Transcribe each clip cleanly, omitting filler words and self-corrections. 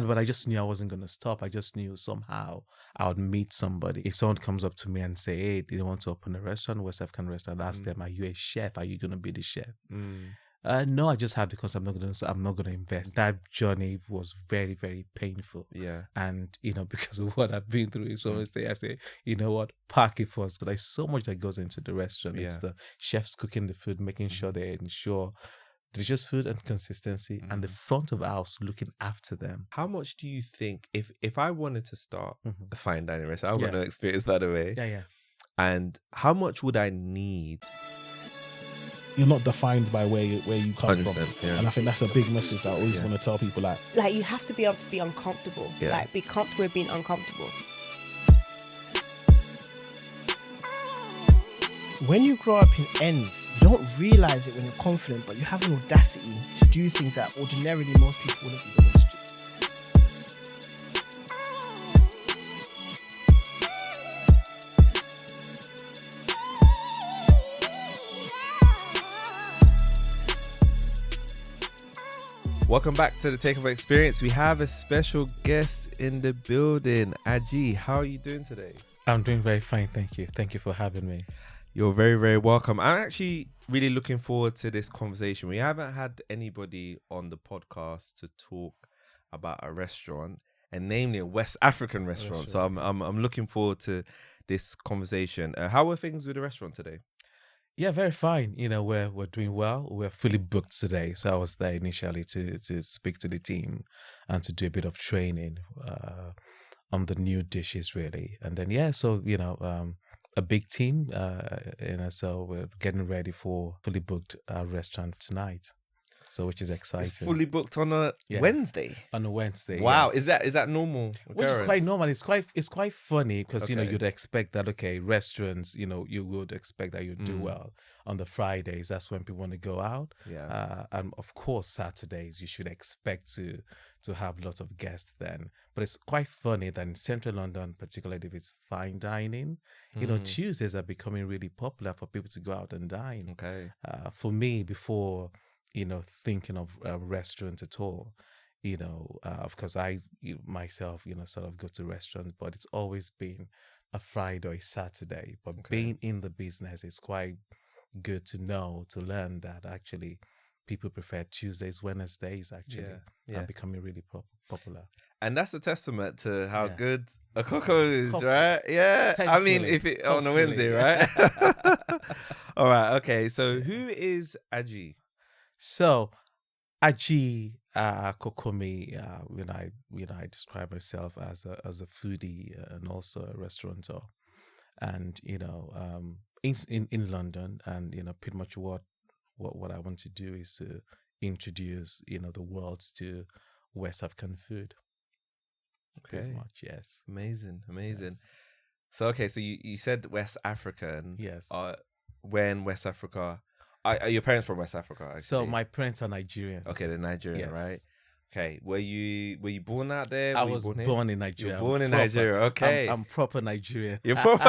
but I just knew I wasn't going to stop. I just knew somehow I would meet somebody. If someone comes up to me and say, hey, do you want to open a restaurant, West African restaurant? I'd ask them, are you a chef? Are you going to be the chef? No, I just have because I'm not going to invest. That journey was very, very painful. Yeah. And, because of what I've been through, so I say, you know what, park it first. There's so much that goes into the restaurant. It's the chefs cooking the food, making sure they ensure delicious food and consistency, and the front of house looking after them. How much do you think, if I wanted to start a fine dining restaurant, I want no experience, by the way. Yeah. And how much would I need? You're not defined by where you come from. Yeah. And I think that's a big message that I always want to tell people. Like you have to be able to be uncomfortable. Yeah. Like be comfortable with being uncomfortable. When you grow up in ends, you don't realise it when you're confident, but you have an audacity to do things that ordinarily most people wouldn't be willing to do. Welcome back to the Takeover Experience. We have a special guest in the building. Aji, how are you doing today? I'm doing very fine, thank you. Thank you for having me. You're very, very welcome. I'm actually really looking forward to this conversation. We haven't had anybody on the podcast to talk about a restaurant, and namely a West African restaurant. So I'm looking forward to this conversation. How are things with the restaurant today? Yeah, very fine. We're doing well. We're fully booked today. So I was there initially to speak to the team and to do a bit of training on the new dishes, really. And then, a big team, so we're getting ready for fully booked restaurant tonight. So which is exciting. It's fully booked on a Wednesday. On a Wednesday. Wow, yes. Is that normal? Which is quite normal. It's quite funny because Okay. you'd expect that restaurants, you would expect that you'd do well on the Fridays. That's when people want to go out. Yeah. And of course Saturdays you should expect to have lots of guests then. But it's quite funny that in central London, particularly if it's fine dining, Tuesdays are becoming really popular for people to go out and dine. Okay. For me, before thinking of a restaurant at all, of course I myself, sort of go to restaurants, but it's always been a Friday or a Saturday. But being in the business, it's quite good to learn that actually people prefer Tuesdays, Wednesdays actually are becoming really popular. And that's a testament to how good Akoko is, right? Yeah. Thankfully. I mean, if it on a Wednesday, right? All right. Okay. So who is Aji? So, Aji Akokomi, I describe myself as a foodie and also a restaurateur, and in London, and pretty much what I want to do is to introduce the world to West African food. Okay. Pretty much, yes. Amazing. Yes. So so you said West African. Yes. When West Africa. Are your parents from West Africa? Actually? So my parents are Nigerian. Okay, they're Nigerian, Yes. right? Okay. Were you born out there? I was born in Nigeria. You were born in Nigeria. Okay. I'm proper Nigerian. You're proper.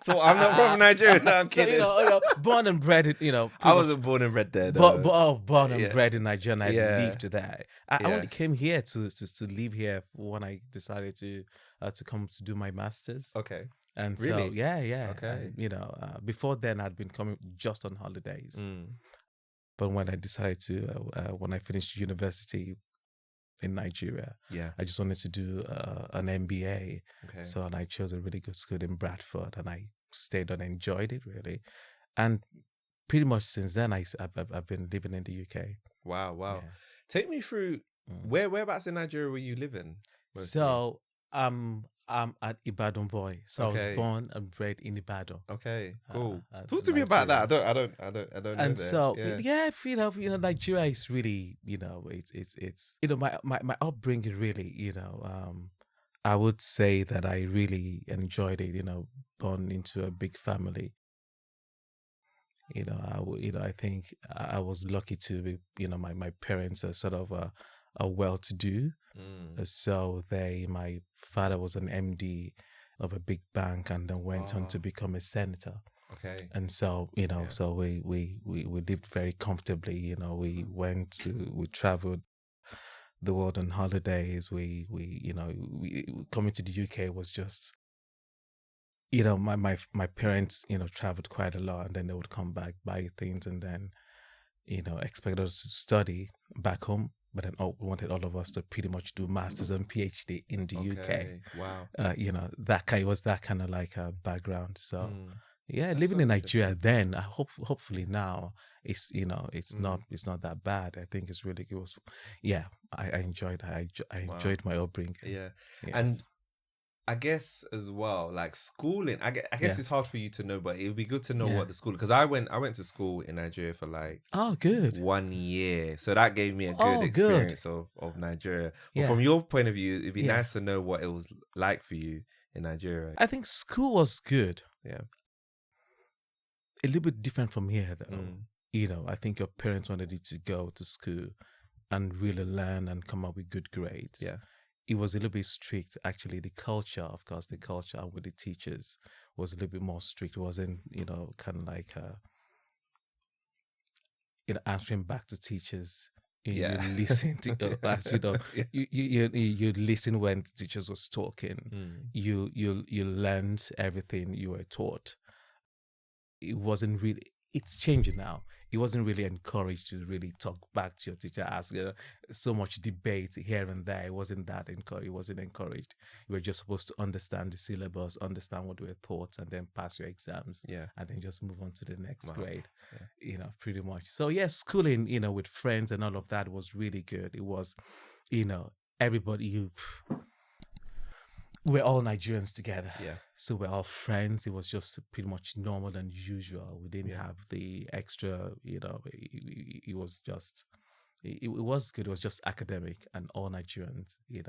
So I'm not proper Nigerian. No, I'm kidding. So, born and bred in, I wasn't born and bred there. Though. Born and bred in Nigeria. And I lived there. I only Yeah. came here to live here when I decided to come to do my masters. Okay. And Really? so yeah. Okay. And, before then I'd been coming just on holidays. But when I decided to, when I finished university in Nigeria, I just wanted to do an MBA. Okay. So, and I chose a really good school in Bradford, and I stayed and enjoyed it really. And pretty much since then, I've been living in the UK. Wow. Yeah. Take me through whereabouts in Nigeria were you living? mostly? So, I'm at Ibadan boy. So I Okay. was born and bred in Ibadan. Okay, cool. uh, Talk to me about that. Nigeria. I don't know. And there. so yeah. Nigeria is really, it's my upbringing really, I would say that I really enjoyed it, born into a big family. I think I was lucky to be, my parents are sort of a well-to-do. So my father was an MD of a big bank and then went on to become a senator. Okay. And so, so we lived very comfortably, we traveled the world on holidays. We coming to the UK was just, my parents, traveled quite a lot, and then they would come back, buy things, and then, expect us to study back home. But then wanted all of us to pretty much do masters and PhD in the Okay. Wow. UK. That kind of like a background. So yeah, That's living so in Nigeria interesting. then, hopefully now it's not that bad. I think it's really good. I enjoyed I Wow. enjoyed my upbringing. Yeah. Yes. And I guess as well, like schooling, I guess Yeah. it's hard for you to know, but it would be good to know Yeah. what the school, because I went to school in Nigeria for like Oh, good. 1 year. So that gave me a good Oh, good. experience of Nigeria. But Yeah. from your point of view, it'd be Yeah. nice to know what it was like for you in Nigeria. I think school was good. Yeah. A little bit different from here, though. Mm. I think your parents wanted you to go to school and really learn and come up with good grades. Yeah. It was a little bit strict. Actually, the culture with the teachers was a little bit more strict. It wasn't, kind of like, answering back to teachers. Yeah. You listen to, as you know, Yeah. you listen when the teachers was talking. Mm. You learned everything you were taught. It wasn't really. It's changing now. It wasn't really encouraged to really talk back to your teacher. Ask so much debate here and there. It wasn't that encouraged. It wasn't encouraged. You were just supposed to understand the syllabus, understand what were taught, and then pass your exams. Yeah. And then just move on to the next Wow. grade. Yeah. Pretty much. So yeah, schooling, with friends and all of that was really good. It was, everybody. We're all Nigerians together. Yeah. So we're all friends. It was just pretty much normal and usual. We didn't Yeah. have the extra, it was just, it was good. It was just academic and all Nigerians, Yeah.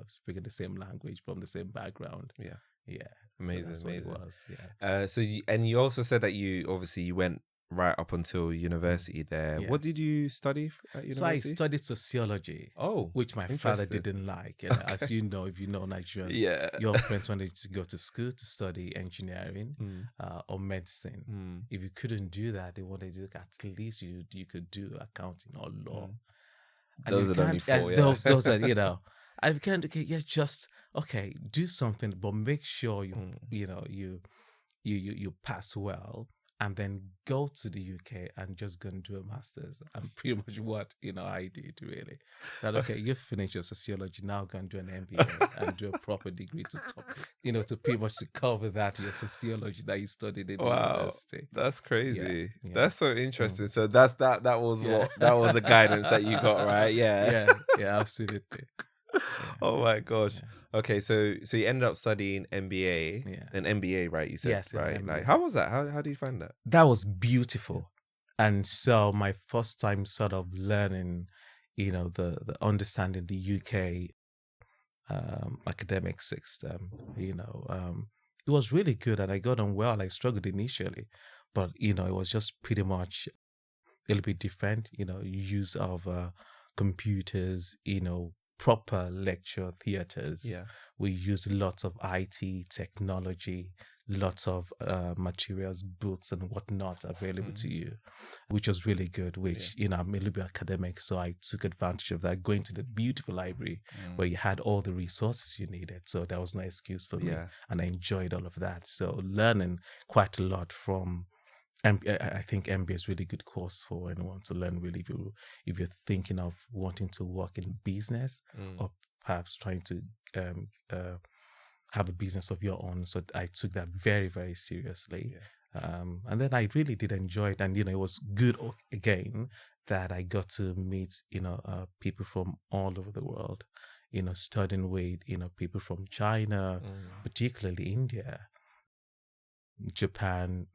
speaking the same language from the same background. Yeah. Yeah. Amazing, So that's amazing. what it was. Yeah. So you also said that you went right up until university there. What did Yes. you study at So I university? studied sociology, Oh, which my father interesting. didn't like. And as you know, if you know Nigerians, Yeah. your parents wanted to go to school to study engineering Mm. or medicine. Mm. If you couldn't do that, they wanted to at least you could do accounting or law. And Those you are the only can't- four, yeah. Those are, I can't, just, do something, but make sure you pass well, and then go to the UK and just go and do a master's. And pretty much what, I did really. That, okay, you finish your sociology, now go and do an MBA and do a proper degree to pretty much to cover that, your sociology that you studied in the Wow, university. that's crazy. Yeah. That's so interesting. So that was Yeah. that was the guidance that you got, right? Yeah. Yeah, absolutely. Oh my gosh. Yeah. Okay, so you ended up studying MBA, Yeah. an MBA, right? You said, Yes, an right? MBA. Like, how was that? How do you find that? That was beautiful. And so my first time sort of learning, the understanding the UK academic system, it was really good, and I got on well. I struggled initially, but it was just pretty much a little bit different, use of computers, proper lecture theaters. Yeah. We used lots of IT technology, lots of materials, books and whatnot available to you, which was really good, which, I'm a little bit academic, so I took advantage of that, going to the beautiful library where you had all the resources you needed. So there was no excuse for me. And I enjoyed all of that. So learning quite a lot from, I think MBA is a really good course for anyone to learn, really, if you're thinking of wanting to work in business or perhaps trying to have a business of your own. So I took that very, very seriously. And then I really did enjoy it. And, it was good again that I got to meet, people from all over the world, studying with, people from China, particularly India, Japan,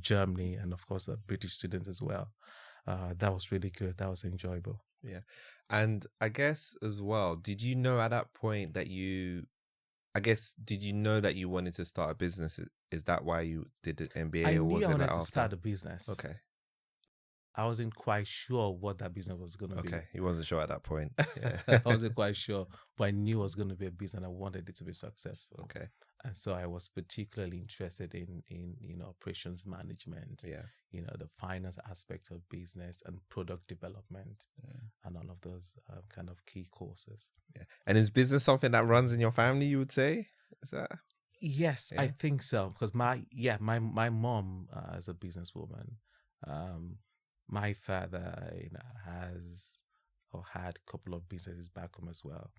Germany, and of course the British students as well. That was really good. That was enjoyable. Yeah. And I guess as well, did you know at that point that did you know that you wanted to start a business? Is that why you did the MBA? I or knew was I it wanted like to after? start a business. Okay. I wasn't quite sure what that business was going to be. Okay. He wasn't sure at that point. Yeah. I wasn't quite sure, but I knew it was going to be a business and I wanted it to be successful. Okay. And so I was particularly interested in operations management, Yeah. The finance aspect of business and product development, and all of those kind of key courses. Yeah. And is business something that runs in your family, you would say? Is that? Yes, Yeah. I think so. Because my mom is a businesswoman. My father has or had a couple of businesses back home as well.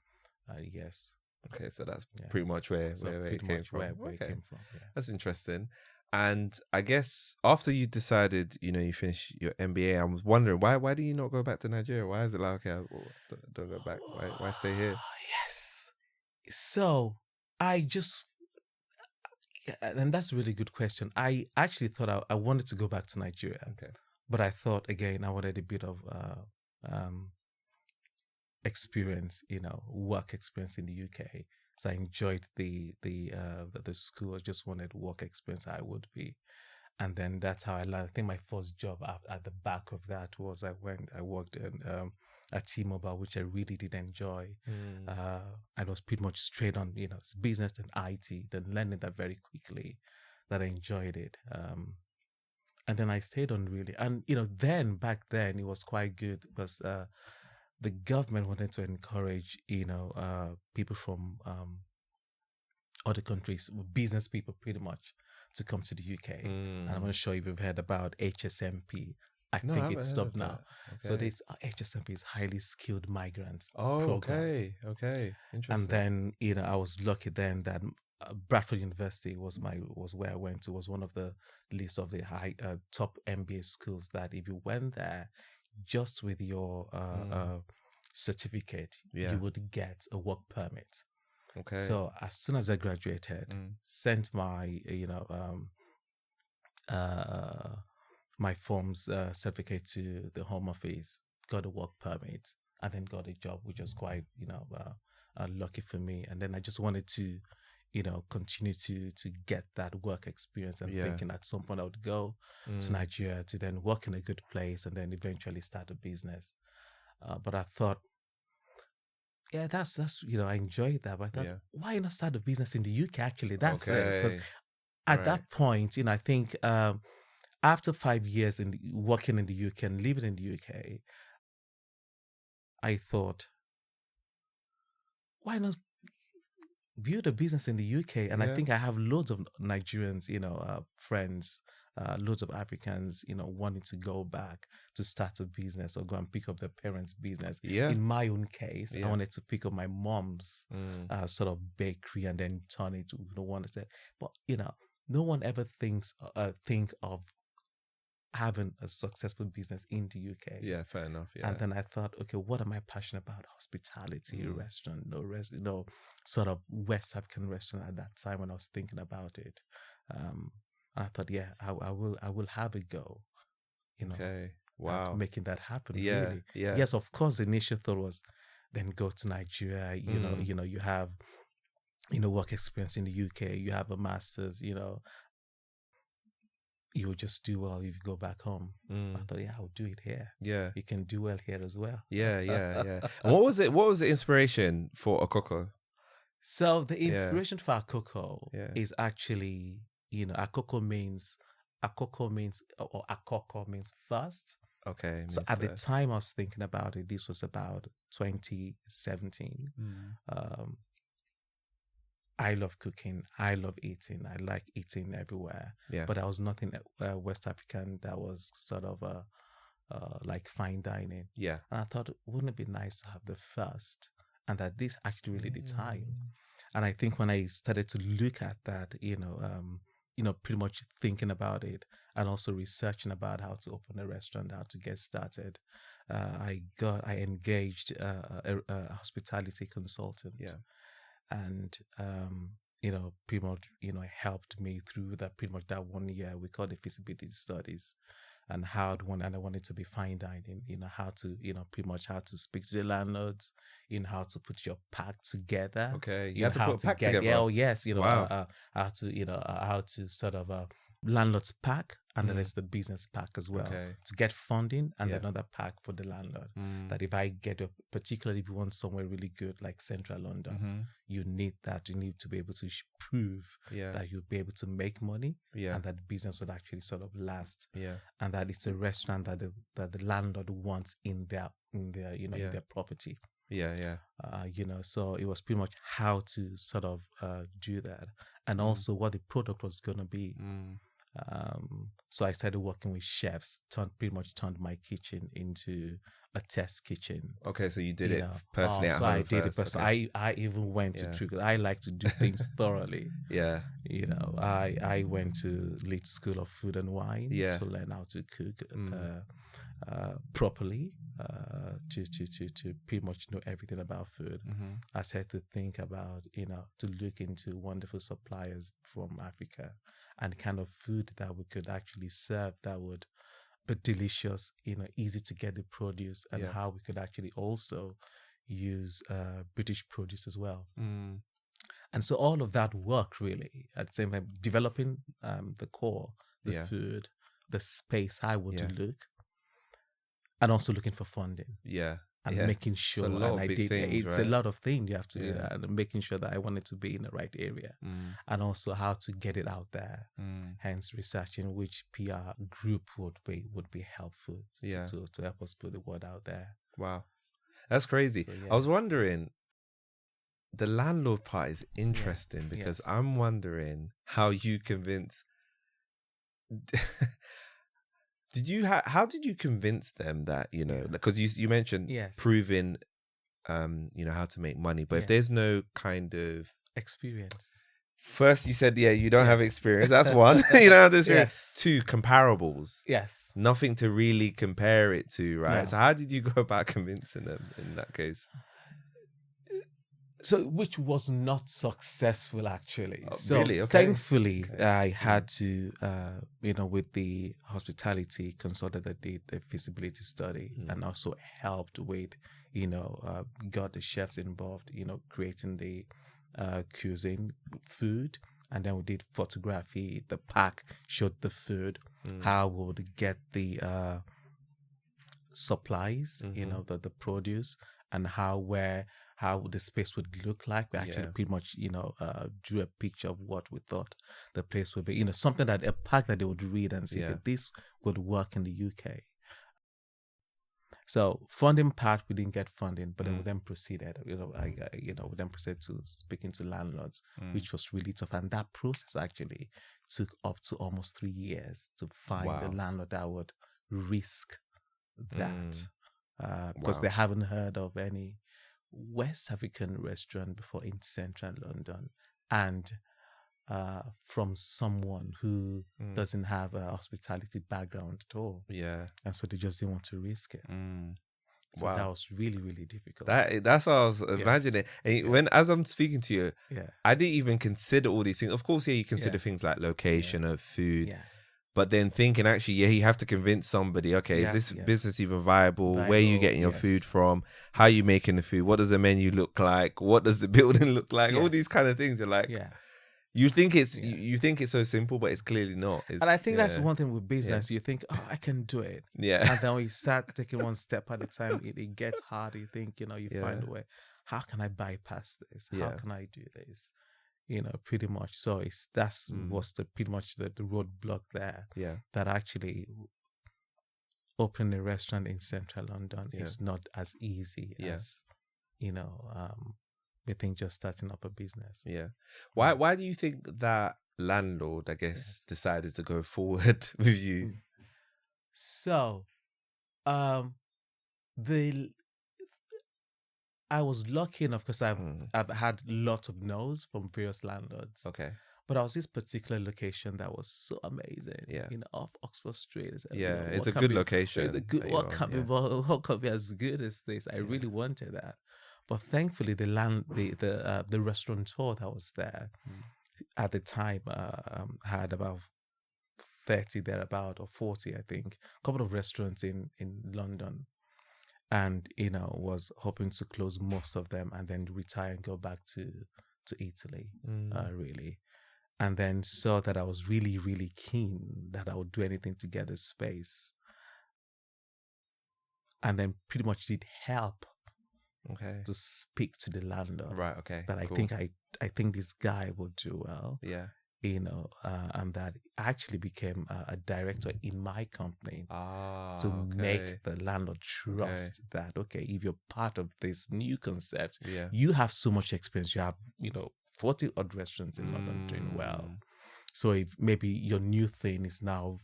Yes. Okay, so that's Yeah. pretty much where So it pretty came much from. where it came from. Yeah. That's interesting. And I guess after you decided, you finish your MBA, I was wondering why do you not go back to Nigeria? Why is it like, okay, don't go back? Why stay here? Yes. So I just, and that's a really good question. I actually thought I wanted to go back to Nigeria. Okay. But I thought again I wanted a bit of experience, work experience in the UK. So I enjoyed the school. I just wanted work experience. I would be, and then that's how I learned. I think my first job at the back of that was I worked in at T-Mobile, which I really did enjoy. And was pretty much straight on, business and IT. Then learning that very quickly, that I enjoyed it. And then I stayed on really, and then back then it was quite good because the government wanted to encourage people from other countries, business people pretty much, to come to the UK. And I'm not sure if you've heard about HSMP. I think it's stopped now. So this HSMP is highly skilled migrants program. Okay, interesting. And then I was lucky then that Bradford University was where I went to, was one of the list of the high top MBA schools that if you went there just with your certificate, you would get a work permit. Okay. So as soon as I graduated, sent my my forms certificate to the Home Office, got a work permit, and then got a job, which was quite lucky for me. And then I just wanted to continue to get that work experience, and thinking at some point I would go to Nigeria to then work in a good place and then eventually start a business. But I thought, that's I enjoyed that. But I thought, why not start a business in the UK? Actually, that's it. Because at that point, I think after 5 years working in the UK and living in the UK, I thought, why not build a business in the UK? And I think I have loads of Nigerians, friends, loads of Africans, wanting to go back to start a business or go and pick up their parents' business. In my own case, I wanted to pick up my mom's sort of bakery and then turn it to one. But no one ever think of having a successful business in the UK. Yeah, fair enough. Yeah. And then I thought, okay, what am I passionate about? Hospitality, restaurant, sort of West African restaurant at that time when I was thinking about it. I thought, I will have a go, Okay. Wow. at making that happen. Yeah. Really. Yeah. Yes, of course, the initial thought was then go to Nigeria. You have, work experience in the UK. You have a master's. You will just do well if you go back home. I thought, I'll do it here. Yeah. You can do well here as well. Yeah. And what was the inspiration for Akoko? So the inspiration for Akoko is actually, Akoko means first. Okay. So at the time I was thinking about it, this was about 2017. I love cooking. I love eating. I like eating everywhere. Yeah. But I was not in West African that was sort of like fine dining. Yeah. And I thought, wouldn't it be nice to have the first? And that this actually really the time. And I think when I started to look at that, pretty much thinking about it and also researching about how to open a restaurant, how to get started, I engaged a hospitality consultant. Yeah. And pretty much helped me through that pretty much that 1 year. We called it feasibility studies, and I wanted to be fine dining, how to pretty much how to speak to the landlords, how to put your pack together. Okay, you have to put a pack together. Oh yes, wow. how to how to sort of landlord's pack, and then there's the business pack as well, Okay. to get funding, and Yeah. another pack for the landlord. Mm. That if I get a, particularly if you want somewhere really good like central London, Mhm. you need that. You need to be able to prove Yeah. that you'll be able to make money, Yeah. and that the business will actually sort of last, Yeah. and that it's a restaurant that the landlord wants in their in their property. Yeah. Yeah. So it was pretty much how to sort of do that, and also what the product was going to be. Mm. So I started working with chefs, pretty much turned my kitchen into a test kitchen. Okay, so you did You it know. personally at So home I did it first. personally. Okay. I even went Yeah. to trick. I like to do things thoroughly. Yeah. I went to Leeds School of Food and Wine to learn how to cook properly, to pretty much know everything about food. Mhm. I started to think about, to look into wonderful suppliers from Africa and the kind of food that we could actually serve that would be delicious, easy to get the produce, and how we could actually also use British produce as well. Mm. And so all of that work really at the same time, developing the core, the food, the space, how I want to look, and also looking for funding. Yeah. And Yeah. making sure, It's a lot and of I big did. things, It's right? a lot of things you have to do Yeah. that, and making sure that I wanted to be in the right area, and also how to get it out there. Hence, researching which PR group would be helpful to help us put the word out there. Wow, that's crazy. So, I was wondering, the landlord part is interesting because Yes. I'm wondering how you convince. How did you convince them that, because you mentioned proving how to make money, but if there's no kind of experience. First, you said you don't have experience. That's one. You don't have the experience. Two, comparables. Yes. Nothing to really compare it to, right? No. So how did you go about convincing them in that case? So, which was not successful actually. So, really? Okay. Thankfully, I had to, with the hospitality consultant that did the feasibility study, and also helped with, got the chefs involved, creating the cuisine, food, and then we did photography. The pack showed the food, how we would get the supplies, the produce, and how the space would look like. We actually pretty much, drew a picture of what we thought the place would be. Something that a pack that they would read and see if this would work in the UK. So funding part, we didn't get funding, but then we then proceeded. We then proceeded to speaking to landlords, which was really tough, and that process actually took up to almost 3 years to find a landlord that would risk that, because they haven't heard of any West African restaurant before in central London, and from someone who doesn't have a hospitality background at all. Yeah. And so they just didn't want to risk it. So that was really, really difficult. That's what I was imagining. And as I'm speaking to you, I didn't even consider all these things. Of course, you consider things like location of food. Yeah. But then thinking, actually, you have to convince somebody, okay, is this business even viable? Where are you getting your food from? How are you making the food? What does the menu look like? What does the building look like? All these kind of things. You're like, you think it's you think it's so simple, but it's clearly not. And I think that's one thing with business. You think, oh, I can do it. Yeah. And then when you start taking one step at a time, it gets hard. You think, you find a way. How can I bypass this? How can I do this? Pretty much. So was pretty much the roadblock there. Yeah. That actually opening a restaurant in central London is not as easy as, we think just starting up a business. Yeah. Why do you think that landlord, I guess, decided to go forward with you? So, I was lucky enough because I've had lots of no's from various landlords. Okay. But I was this particular location that was so amazing. Yeah. Off Oxford Street. It's a good location. It's a good. What can be as good as this? I really wanted that. But thankfully, the restaurateur that was there at the time had about 30 thereabout, or 40, I think, a couple of restaurants in London, and was hoping to close most of them and then retire and go back to Italy, really. and then saw that I was really, really keen that I would do anything to get a space. And then pretty much did help Okay. to speak to the landlord. Right. Okay. That cool. I think this guy will do well. Yeah. And that I actually became a director in my company to Okay. make the landlord trust that, okay, if you're part of this new concept, Yeah. you have so much experience. You have, 40 odd restaurants in London doing well. So if maybe your new thing is now,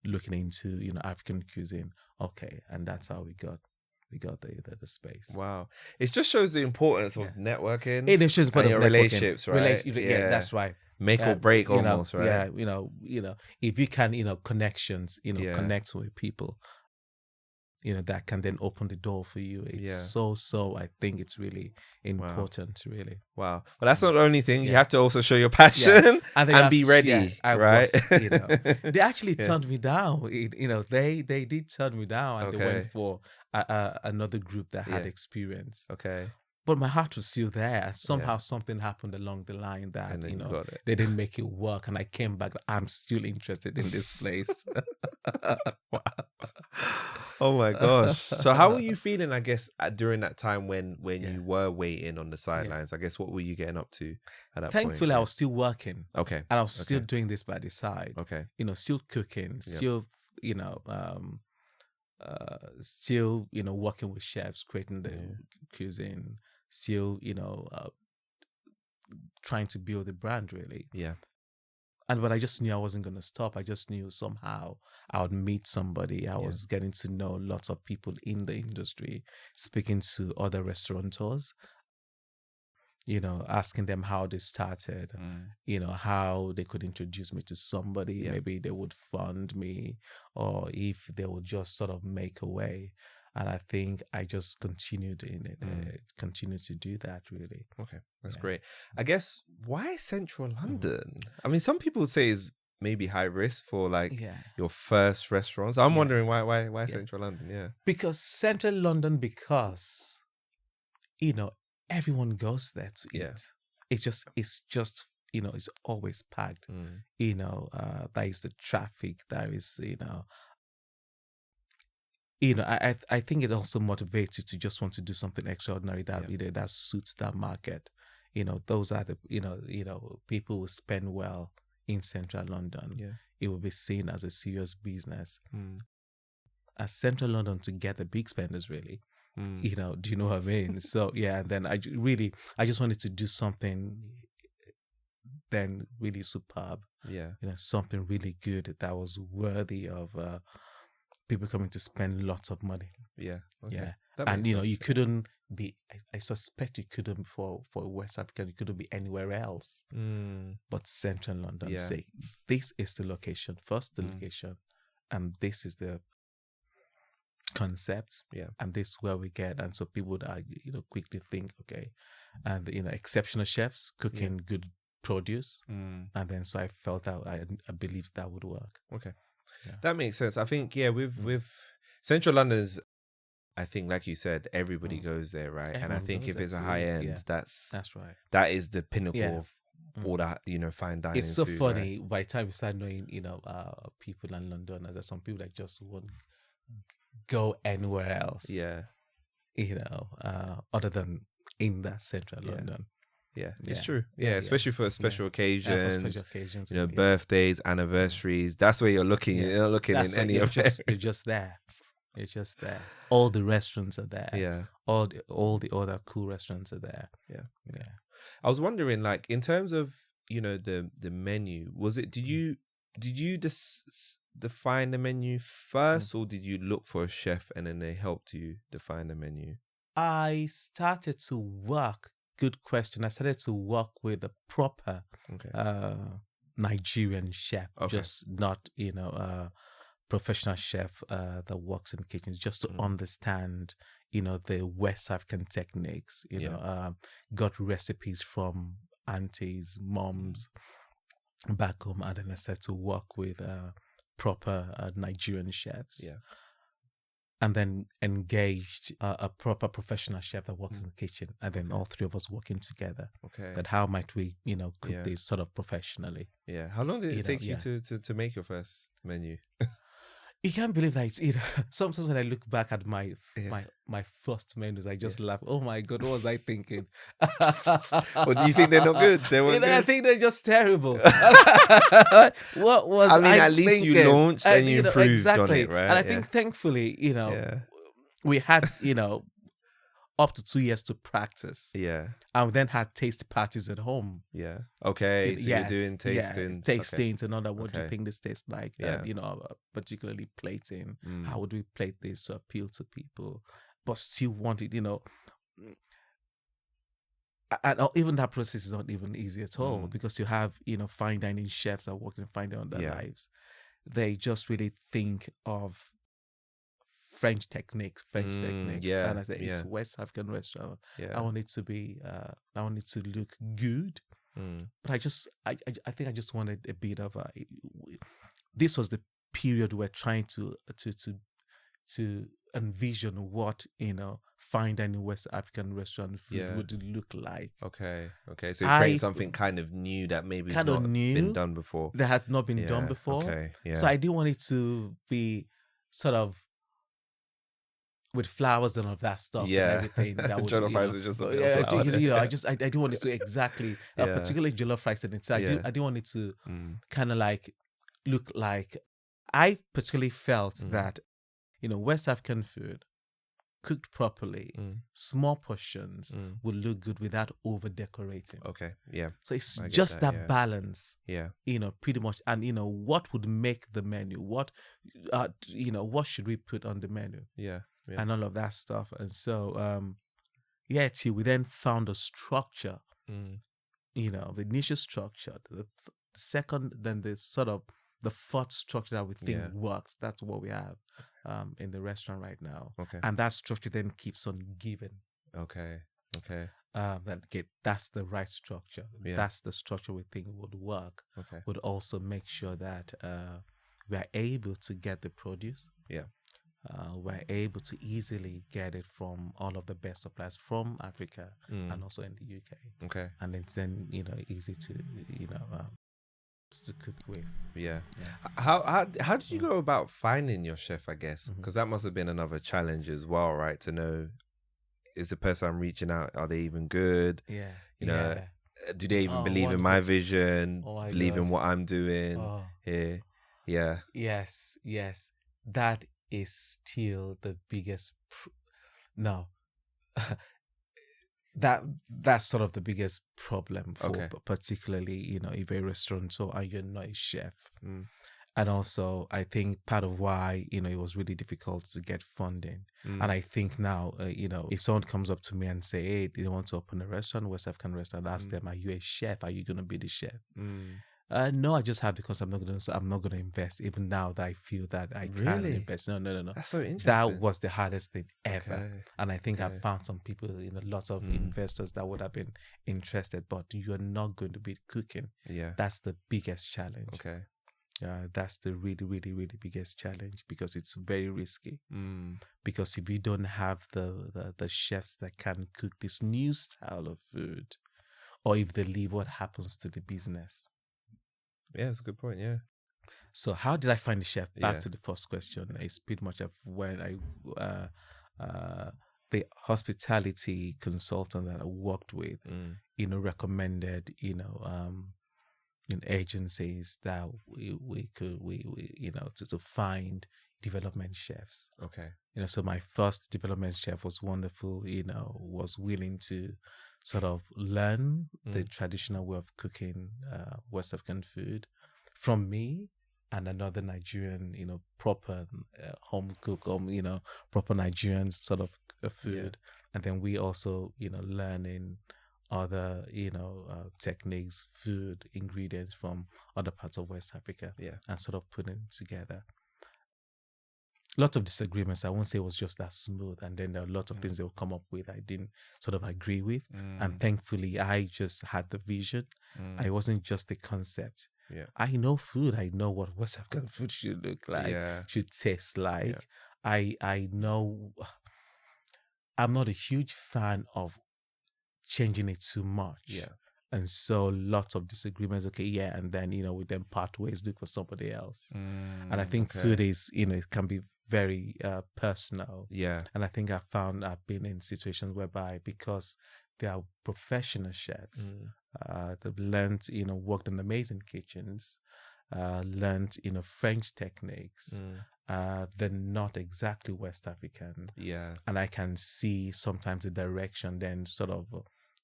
looking into, African cuisine, okay, and that's how we got the space. Wow. It just shows the importance of networking. It is just and your relationships, right? Yeah, that's right. Make or break almost, right? Yeah, if you can, connections, connect with people, that can then open the door for you. It's so I think it's really important, really. Wow. Well, that's not the only thing. You have to also show your passion and be ready, right? They actually turned me down. They did turn me down, and they went for another group that had experience. Okay. But my heart was still there. And somehow something happened along the line that, they didn't make it work. And I came back. I'm still interested in this place. Wow. Oh my gosh. So how were you feeling, I guess, during that time when you were waiting on the sidelines? I guess, what were you getting up to at that point? Thankfully, I was still working. Okay. And I was still doing this by the side. Okay. Still cooking, still, still, working with chefs, creating the cuisine, still, trying to build the brand, really. Yeah. But I just knew I wasn't going to stop. I just knew somehow I would meet somebody. I was getting to know lots of people in the industry, speaking to other restaurateurs, asking them how they started, how they could introduce me to somebody. Maybe they would fund me, or if they would just sort of make a way. And I think I just continued in it, continued to do that, really. Okay, that's great. I guess, why Central London? I mean, some people say it's maybe high risk for your first restaurant. So I'm wondering why Central London? Yeah. Because Central London, everyone goes there to eat. It's just it's always packed. There is the traffic. There is, I think it also motivates you to just want to do something extraordinary that that suits that market. Those are the people who spend well in Central London. Yeah. It will be seen as a serious business. As Central London to get the big spenders, really. Do you know what I mean? So and then I just wanted to do something then really superb. Yeah. Something really good that was worthy of people coming to spend lots of money. Yeah. Okay. Yeah. And you couldn't be, I suspect you couldn't for West Africa, you couldn't be anywhere else but Central London. Say, this is the location, first the location, and this is the concept, and this is where we get. And so people would quickly think, okay, and exceptional chefs cooking good produce, and then so I felt that I believed that would work. Okay. Yeah. That makes sense. I think, with Central London's, I think, like you said, everybody goes there, right? Everyone, and I think if it's a high end, that's right. That is the pinnacle of all that, fine dining. It's so food, funny. Right? By the time you start knowing, people in London, there's some people that just won't go anywhere else. Yeah. Other than in that Central London. Yeah, it's true. Yeah, especially for special occasions. For special occasions, birthdays, anniversaries. That's where you're looking. You're not looking in any of it. You're just there. It's just there. All the restaurants are there. Yeah. All the other cool restaurants are there. Yeah. Yeah. I was wondering, in terms of the menu, was it? Did you define the menu first, or did you look for a chef and then they helped you define the menu? I started to work. Good question. I started to work with a proper Nigerian chef, just not a professional chef that works in kitchens, just to understand the West African techniques. Got recipes from aunties, moms back home, and then I started to work with proper Nigerian chefs. Yeah. and then engaged a proper professional chef that works in the kitchen, and then all three of us working together. Okay. That how might we, cook Yeah. this sort of professionally. Yeah. How long did it take you yeah. to make your first menu? You can't believe that it's sometimes when I look back at my first menus, I just laugh. Oh my God, what was I thinking? Well, do you think they're not good? They weren't good? I think they're just terrible. What was I at least thinking? you launched and you improved exactly. on it, right? And I think thankfully, we had, up to 2 years to practice. Yeah. And we then had taste parties at home. Yeah. Okay. So you're doing tasting. Tasting to know that what do you Okay. think this tastes like? Yeah. Particularly plating. Mm. How would we plate this to appeal to people? But still want it, and even that process is not even easy at all because you have, fine dining chefs that work in fine dining their lives. They just really think of French techniques. Yeah. And I say it's West African restaurant. Yeah. I want it to be I want it to look good. But I think I just wanted a bit of this was the period we're trying to envision what fine dining West African restaurant food would look like. Okay. So you're creating something kind of new that maybe kind not of new been done before. that had not been done before. Okay. Yeah. So I didn't want it to be sort of with flowers and all of that stuff and everything. That would, jollof rice was just a bit of flour. I didn't want it to exactly, particularly jollof rice and inside. I didn't want it to kind of like look like. I particularly felt that, West African food cooked properly, small portions would look good without over decorating. Okay. Yeah. So it's just that balance. Yeah. Pretty much. And what would make the menu? What should we put on the menu? Yeah. And all of that stuff. And so, till we then found a structure, the initial structure, the second, then the sort of the fourth structure that we think works. That's what we have in the restaurant right now. Okay. And that structure then keeps on giving. Okay. That's the right structure. Yeah. That's the structure we think would work. Okay. Would also make sure that we are able to get the produce. Yeah. We're able to easily get it from all of the best suppliers from Africa and also in the UK. Okay. And it's then easy to to cook with. Yeah. How did you go about finding your chef? I guess because that must have been another challenge as well, right? To know, is the person I'm reaching out, are they even good? Yeah. Do they even believe in my vision? Believe in what I'm doing? Here. Yeah. Yes. That is still the biggest that's sort of the biggest problem for particularly if you're a restaurateur and you're not a chef. And also I think part of why it was really difficult to get funding. And I think now if someone comes up to me and say, hey, they want to open a restaurant, West African restaurant, ask them, are you a chef? Are you going to be the chef? No, I just have because I'm not gonna invest. Even now that I feel that I can invest. No. That's so interesting. That was the hardest thing ever. Okay. And I think I've found some people, lots of investors that would have been interested, but you're not going to be cooking. Yeah. That's the biggest challenge. Okay. That's the really, really, really biggest challenge because it's very risky. Because if you don't have the chefs that can cook this new style of food, or if they leave, what happens to the business? Yeah, that's a good point. Yeah. So how did I find the chef? Back to the first question. It's pretty much of when the hospitality consultant that I worked with, recommended, in agencies that we could to find development chefs. Okay. So my first development chef was wonderful. Was willing to sort of learn the traditional way of cooking West African food from me and another Nigerian, proper home cook, proper Nigerian sort of food. And then we also, learning other, techniques, food, ingredients from other parts of West Africa and sort of putting together. Lots of disagreements. I won't say it was just that smooth. And then there are lots of things they will come up with I didn't sort of agree with. And thankfully, I just had the vision. I wasn't just the concept. Yeah. I know food. I know what West African food should look like, should taste like. I know I'm not a huge fan of changing it too much. Yeah. And so lots of disagreements. Okay, yeah, and then we then part ways, look for somebody else. And I think food is it can be very personal. Yeah. And I think I've been in situations whereby, because they are professional chefs, they've learned, worked in amazing kitchens, learned, French techniques. They're not exactly West African. Yeah. And I can see sometimes the direction then sort of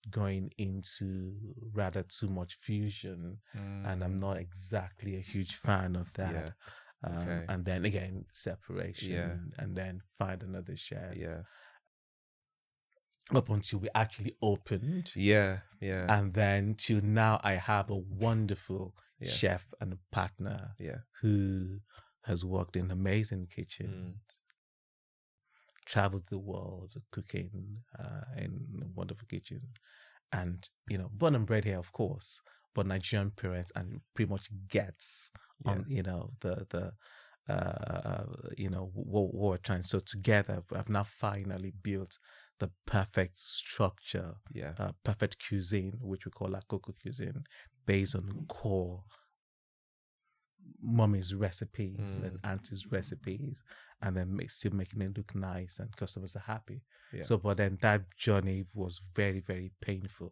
going into rather too much fusion. And I'm not exactly a huge fan of that. Okay. And then again, separation, Yeah. and then find another chef. Yeah. Up until we actually opened. Yeah. Yeah. And then till now, I have a wonderful Yeah. chef and a partner Yeah. who has worked in amazing kitchens, traveled the world cooking in wonderful kitchens, and born and bred here, of course, but Nigerian parents, and pretty much gets on what we're trying. So together, I've now finally built the perfect structure, perfect cuisine, which we call Akoko cuisine, based on core mommy's recipes and auntie's recipes, and then still making it look nice, and customers are happy. So, but then that journey was very, very painful.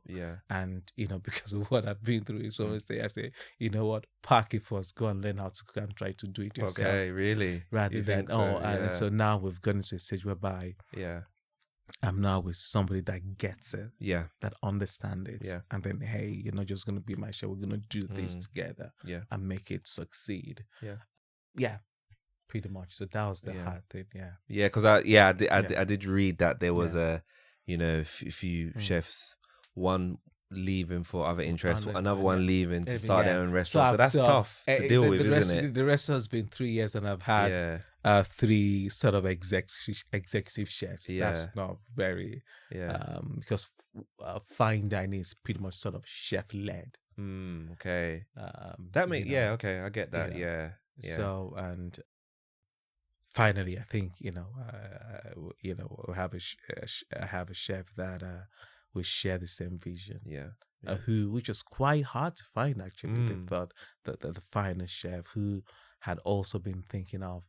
And because of what I've been through, so I say, what, park it first, go and learn how to cook and try to do it yourself. Okay, really? Rather than and so now we've gone into a stage whereby I'm now with somebody that gets it, that understands it, and then, hey, you're not just going to be my chef. We're going to do this together, and make it succeed. Pretty much. So that was the hard thing. Because I did read that there was a few chefs, one leaving for other interests, another one leaving to start their own restaurant. So that's tough to deal with, isn't it? The restaurant's been 3 years, and I've had 3 sort of executive chefs. That's not very because fine dining is pretty much sort of chef led. Okay. That makes okay, I get that. So, and finally, I think I have a chef that we share the same vision. Which was quite hard to find, actually. They thought that the finest chef who had also been thinking of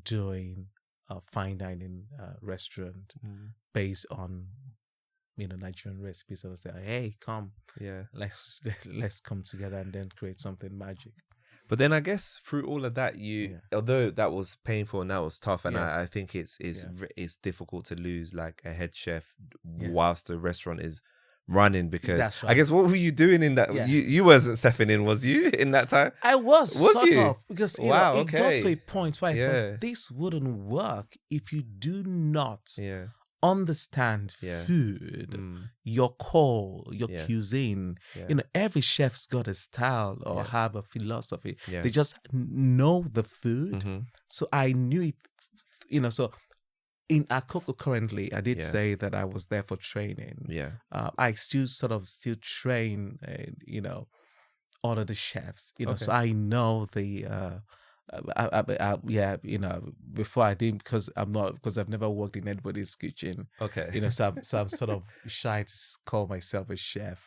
doing a fine dining restaurant based on Nigerian recipes. So I was like, hey, come, let's come together and then create something magic. But then I guess through all of that, although that was painful and that was tough, and I think it's difficult to lose like a head chef whilst the restaurant is running, because right. I guess what were you doing in that? You wasn't stepping in, was you, in that time? I was sort you? of, because it got to a point where I thought this wouldn't work if you do not understand food, your core, your cuisine. Every chef's got a style or have a philosophy. They just know the food. So I knew it, so in Akoko currently, I did say that I was there for training. I still train, all of the chefs, so I know the before I didn't, because I've never worked in anybody's kitchen. So I'm sort of shy to call myself a chef,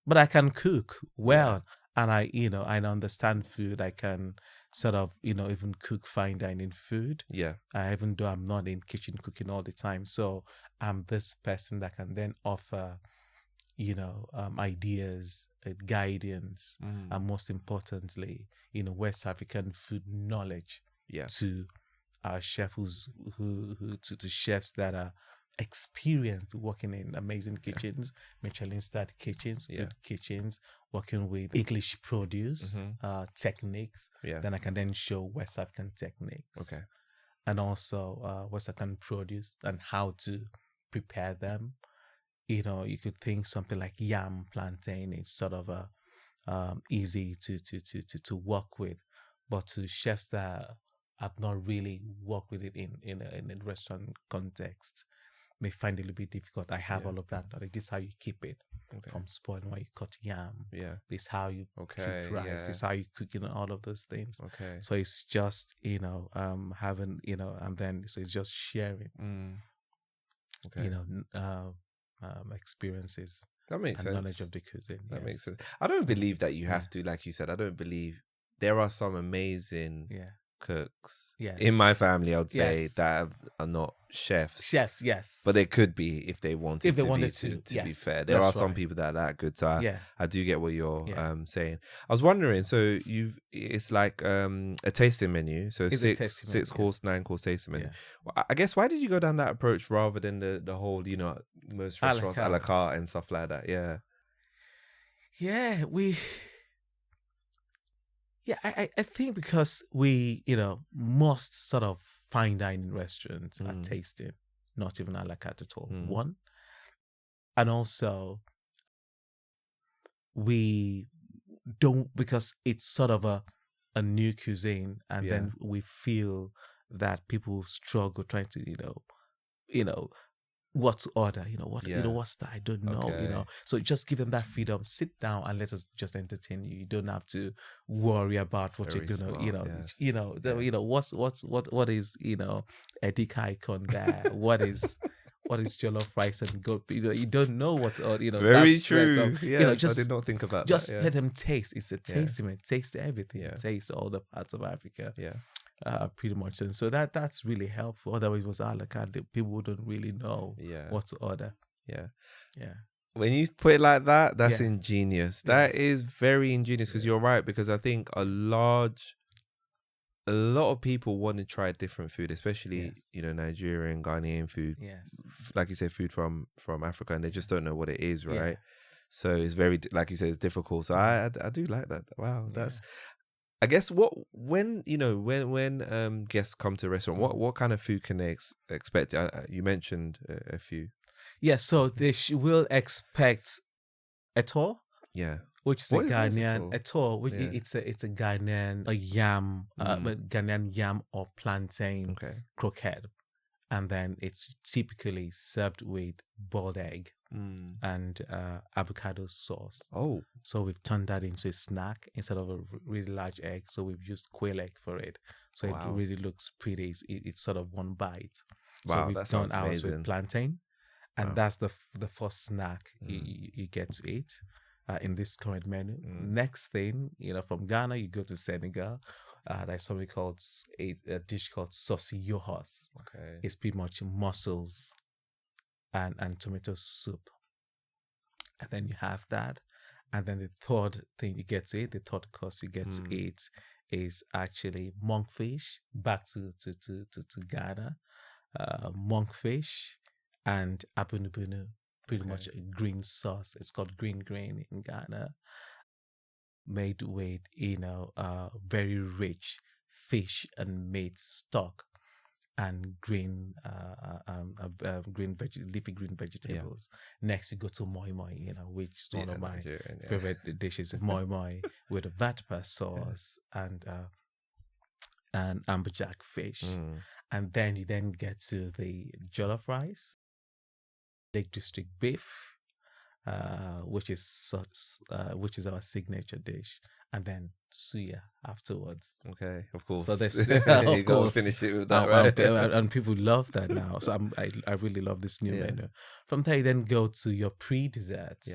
but I can cook well, and I understand food. I can sort of even cook fine dining food. Even though I'm not in kitchen cooking all the time, so I'm this person that can then offer ideas, guidance, and most importantly, West African food knowledge to our chefs to chefs that are experienced working in amazing kitchens, Michelin-starred kitchens, good kitchens, working with English produce techniques. Then I can then show West African techniques. And also West African produce and how to prepare them. You could think something like yam plantain is sort of easy to work with, but to chefs that have not really worked with it in a restaurant context may find it a little bit difficult. I have all of that knowledge. This is how you keep it. Okay. from spoiling why you cut yam. Yeah. This how you Okay. cook rice. Yeah. This how you cook, all of those things. Okay. So it's just, having, and then so it's just sharing, Okay. experiences That makes and sense. knowledge of the cuisine. That yes. makes sense. I don't believe that you have to, like you said, I don't believe there are some amazing Yeah. cooks Yes. in my family, I'd say, Yes. that are not chefs. Chefs, yes. But they could be if they wanted If they to wanted be, to, be yes, fair. There that's are some right. people that are that good. So Yeah. I do get what you're Yeah. saying. I was wondering, so it's like a tasting menu. So It's a tasting menu, six course, 9-course tasting menu. Yeah. Well, I guess, why did you go down that approach rather than the whole, most A la restaurants a la carte and stuff like that? Yeah. Yeah, I think because we, most sort of fine dining restaurants are tasting, not even a la carte at all. One. And also, we don't, because it's sort of a new cuisine, and then we feel that people struggle trying to, what to order, what's that? I don't know, Okay. So just give them that freedom. Sit down and let us just entertain you. You don't have to worry about what Very you're gonna, smart, yes. what is, Edika icon there? What is jollof rice and goat? You don't know what, Very that stress true. of, Yeah, just I did not think about just that. Yeah. let them taste. It's a tasting, taste everything, Yeah. taste all the parts of Africa. Yeah. Pretty much, and so that's really helpful. Otherwise, it was a la carte. People wouldn't really know what to order. Yeah. Yeah. When you put it like that, that's Yeah. ingenious. That Yes. is very ingenious, because you're right. Because I think a lot of people want to try different food, especially Nigerian, Ghanaian food. Yes. Like you said, food from Africa, and they just don't know what it is, right? Yeah. So it's very, like you said, it's difficult. So I do like that. Wow, that's. I guess when guests come to a restaurant, what kind of food can they expect? You mentioned a few. Yeah, so they will expect etor, Yeah. which is What a is Ghanaian etor? which Yeah. it's a Ghanaian yam, Ghanaian yam or plantain Okay. croquette, and then it's typically served with boiled egg and avocado sauce. Oh. So we've turned that into a snack instead of a really large egg. So we've used quail egg for it. So it really looks pretty. It's sort of one bite. Wow, so we've that done sounds ours amazing. with plantain, and that's the first snack you get to eat in this current menu. Next thing, from Ghana, you go to Senegal. There's something called a dish called saucy yohos. Okay. It's pretty much mussels and tomato soup. And then you have that. And then the third thing you get to eat, the third course you get to eat is actually monkfish, back to Ghana. Monkfish and abunubunu, pretty much a green sauce. It's called green grain in Ghana. Made with, very rich fish and meat stock and leafy green vegetables. Next, you go to moi moi, which is one of my favorite dishes. Moi moi with a vatpa sauce and amberjack fish, and then you get to the jollof rice, Lake District beef, which is our signature dish, and then suya afterwards. Okay, of course. So there's you of gotta course, finish it with that, right? and people love that now. So I really love this new menu. From there, you then go to your pre-dessert,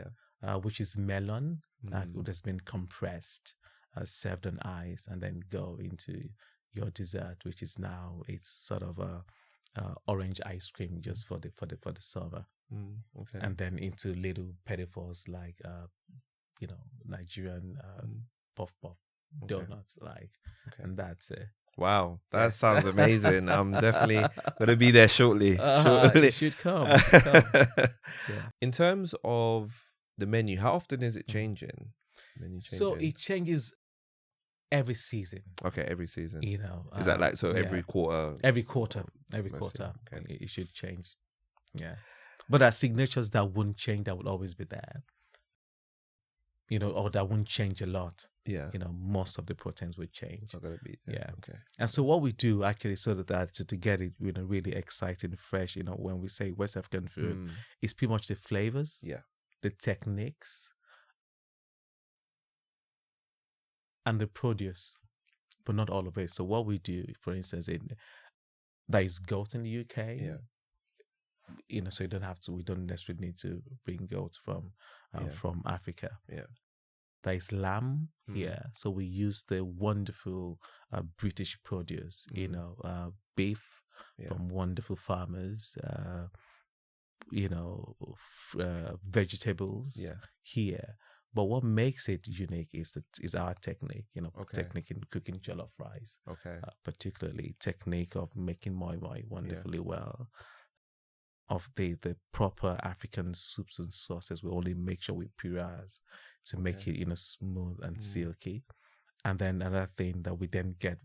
which is melon that's been compressed, served on ice, and then go into your dessert, which is now it's sort of a orange ice cream just for the summer. Okay. And then into little pedifors like Nigerian puff donuts, and that's it. Wow, that sounds amazing. I'm definitely gonna be there shortly. You should come. In terms of the menu, how often is it changing? So it changes every season. Okay, every season. Is that like every quarter? Every quarter. Okay. It should change. Yeah. But there are signatures that won't change, that will always be there. Or that won't change a lot. Yeah. Most of the proteins will change. Not gonna be there. Yeah. Okay. And so what we do actually, so that to get it, really exciting, fresh, when we say West African food, it's pretty much the flavors. Yeah. the techniques, and the produce, but not all of it. So what we do, for instance, there is goat in the UK. Yeah. So we don't necessarily need to bring goat from Africa. Yeah. There is lamb here, so we use the wonderful British produce. Beef from wonderful farmers. Vegetables here. But what makes it unique is our technique. Technique in cooking jollof rice. Okay. Particularly technique of making moi moi wonderfully well. Of the proper African soups and sauces, we only make sure we purees to make it smooth and silky. And then another thing that we then get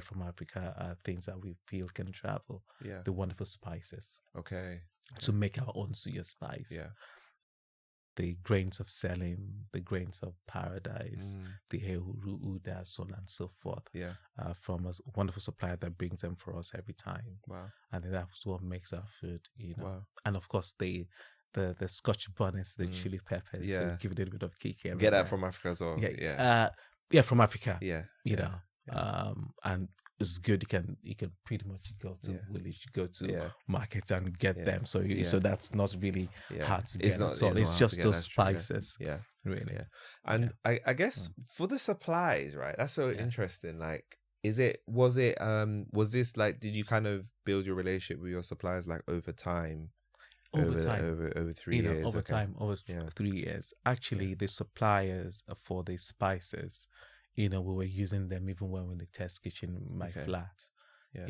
from Africa are things that we feel can travel. Yeah. The wonderful spices. Okay. To make our own suya spice. Yeah. The grains of selim, the grains of paradise, the ehuru, uda, so on and so forth. Yeah. From a wonderful supplier that brings them for us every time. Wow. And then that's what makes our food, Wow. And of course the Scotch bonnets, the chili peppers, to give it a little bit of kick. Get that from Africa as well. Yeah. From Africa. Yeah. And it's good. You can pretty much go to village, go to markets and get them. So so that's not really hard to get. It's just those spices. Yeah. Really. Yeah. And I guess for the supplies, right? That's so interesting. Like, was this like, did you kind of build your relationship with your suppliers like over time? Over 3 years. Over time, over 3 years. Actually, the suppliers for the spices, we were using them even when we were in the test kitchen in my flat. Yeah.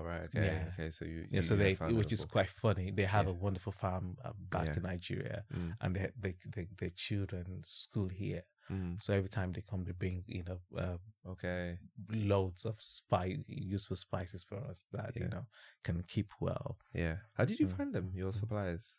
Right. Okay. Yeah. Okay. So so they, which is quite funny. They have a wonderful farm back in Nigeria, and the children school here. So every time they come, they bring loads of useful spices for us that can keep well. Yeah. How did you find them? Your suppliers?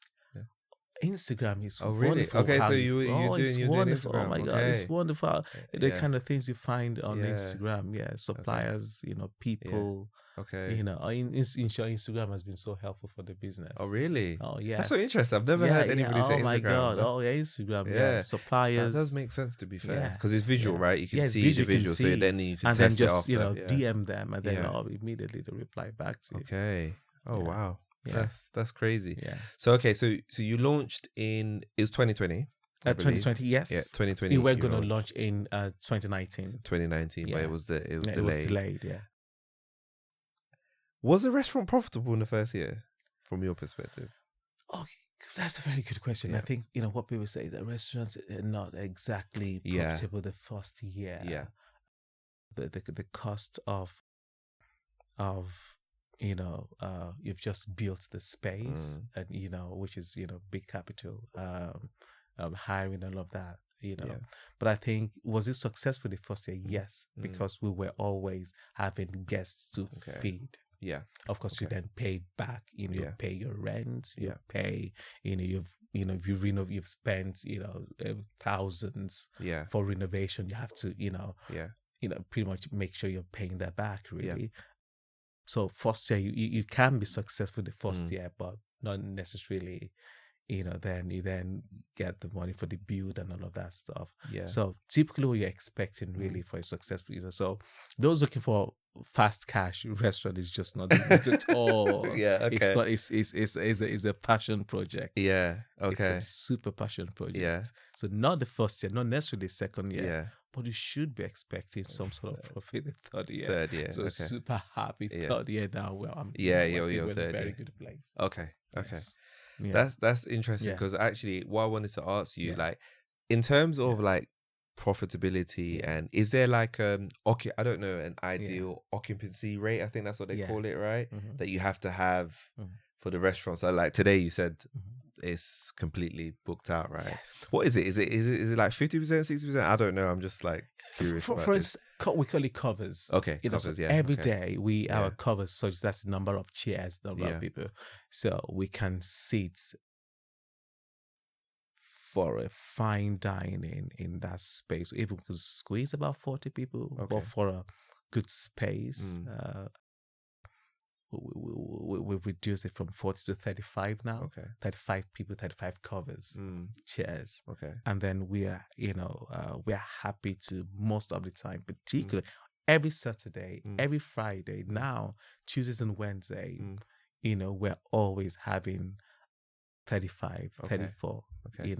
Instagram is really wonderful. okay. So you're doing wonderful. Instagram. Oh my god, it's wonderful. The kind of things you find on Instagram. Yeah, suppliers. People. Okay. Instagram has been so helpful for the business. Oh really? Oh yeah. That's so interesting. I've never heard anybody say Instagram. Oh my god. Oh yeah, Instagram. Yeah. Suppliers. That does make sense, to be fair, because it's visual, right? You can see the visual, so then you can and test then just it after. DM them, and then immediately they reply back to you. Okay. Oh wow. Yeah. That's crazy. Yeah. So okay, so you launched it was 2020. 2020, yes. Yeah, 2020. We were going to launch in 2019. 2019, but it was delayed. It was delayed, yeah. Was the restaurant profitable in the first year, from your perspective? Oh, that's a very good question. I think what people say is that restaurants are not exactly profitable the first year. Yeah. The cost of you've just built the space and which is big capital, hiring and all of that, but I think, was it successful the first year? Yes, because we were always having guests to feed. Yeah, of course. You then pay back. You pay your rent. You pay. You've spent thousands. For renovation. You have to pretty much make sure you're paying that back. Really. Yeah. So first year you can be successful the first year, but not necessarily. Then you get the money for the build and all of that stuff. Yeah. So typically what you're expecting really for a successful user. So those looking for fast cash restaurant is just not it at all. Yeah. Okay. It's not. It's a passion project. Yeah. Okay. It's a super passion project. Yeah. So not the first year, not necessarily the second year. Yeah. But you should be expecting some sort of profit the third year. Third year. So super happy third year now. Well, you're in a third very year. good place. Okay. Okay. Yes. Yeah. That's interesting, because actually what I wanted to ask you, like, in terms of like profitability, and is there like an ideal occupancy rate? I think that's what they call it, right? That you have to have for the restaurant. So like today you said it's completely booked out, right? Yes. What is it? Is it like 50%, 60%? I don't know. I'm just like curious. For instance, we call it covers. Okay, covers. So yeah. Every day our covers, so that's the number of chairs, number of people, so we can sit for a fine dining in that space. Even could squeeze about 40 people, but for a good space. we've reduced it from 40 to 35 now. Okay. 35 people, 35 covers, chairs. Okay. And then we are, we are happy to, most of the time, particularly every Saturday, every Friday, now Tuesdays and Wednesday, we're always having 35, Okay. 34, Okay.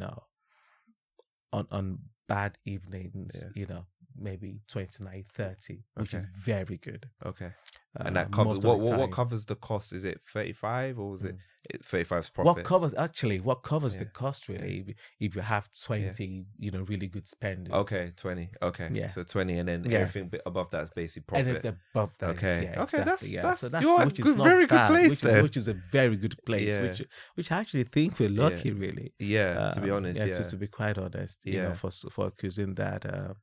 on bad evenings, maybe 29, 30, which is very good. Okay. And that covers most of the what time. covers the cost? Is it 35 or is it 35's profit? What covers the cost really? If you have 20, really good spenders. Okay, 20. Okay, Yeah. so 20, and then everything above that is basically profit. Anything above that, Okay. exactly, That's so that's you're which is good, not very bad, good place there. which is a very good place. Yeah. Which I actually think we're lucky, really. Yeah, to be honest, to be quite honest, Yeah. for a cuisine that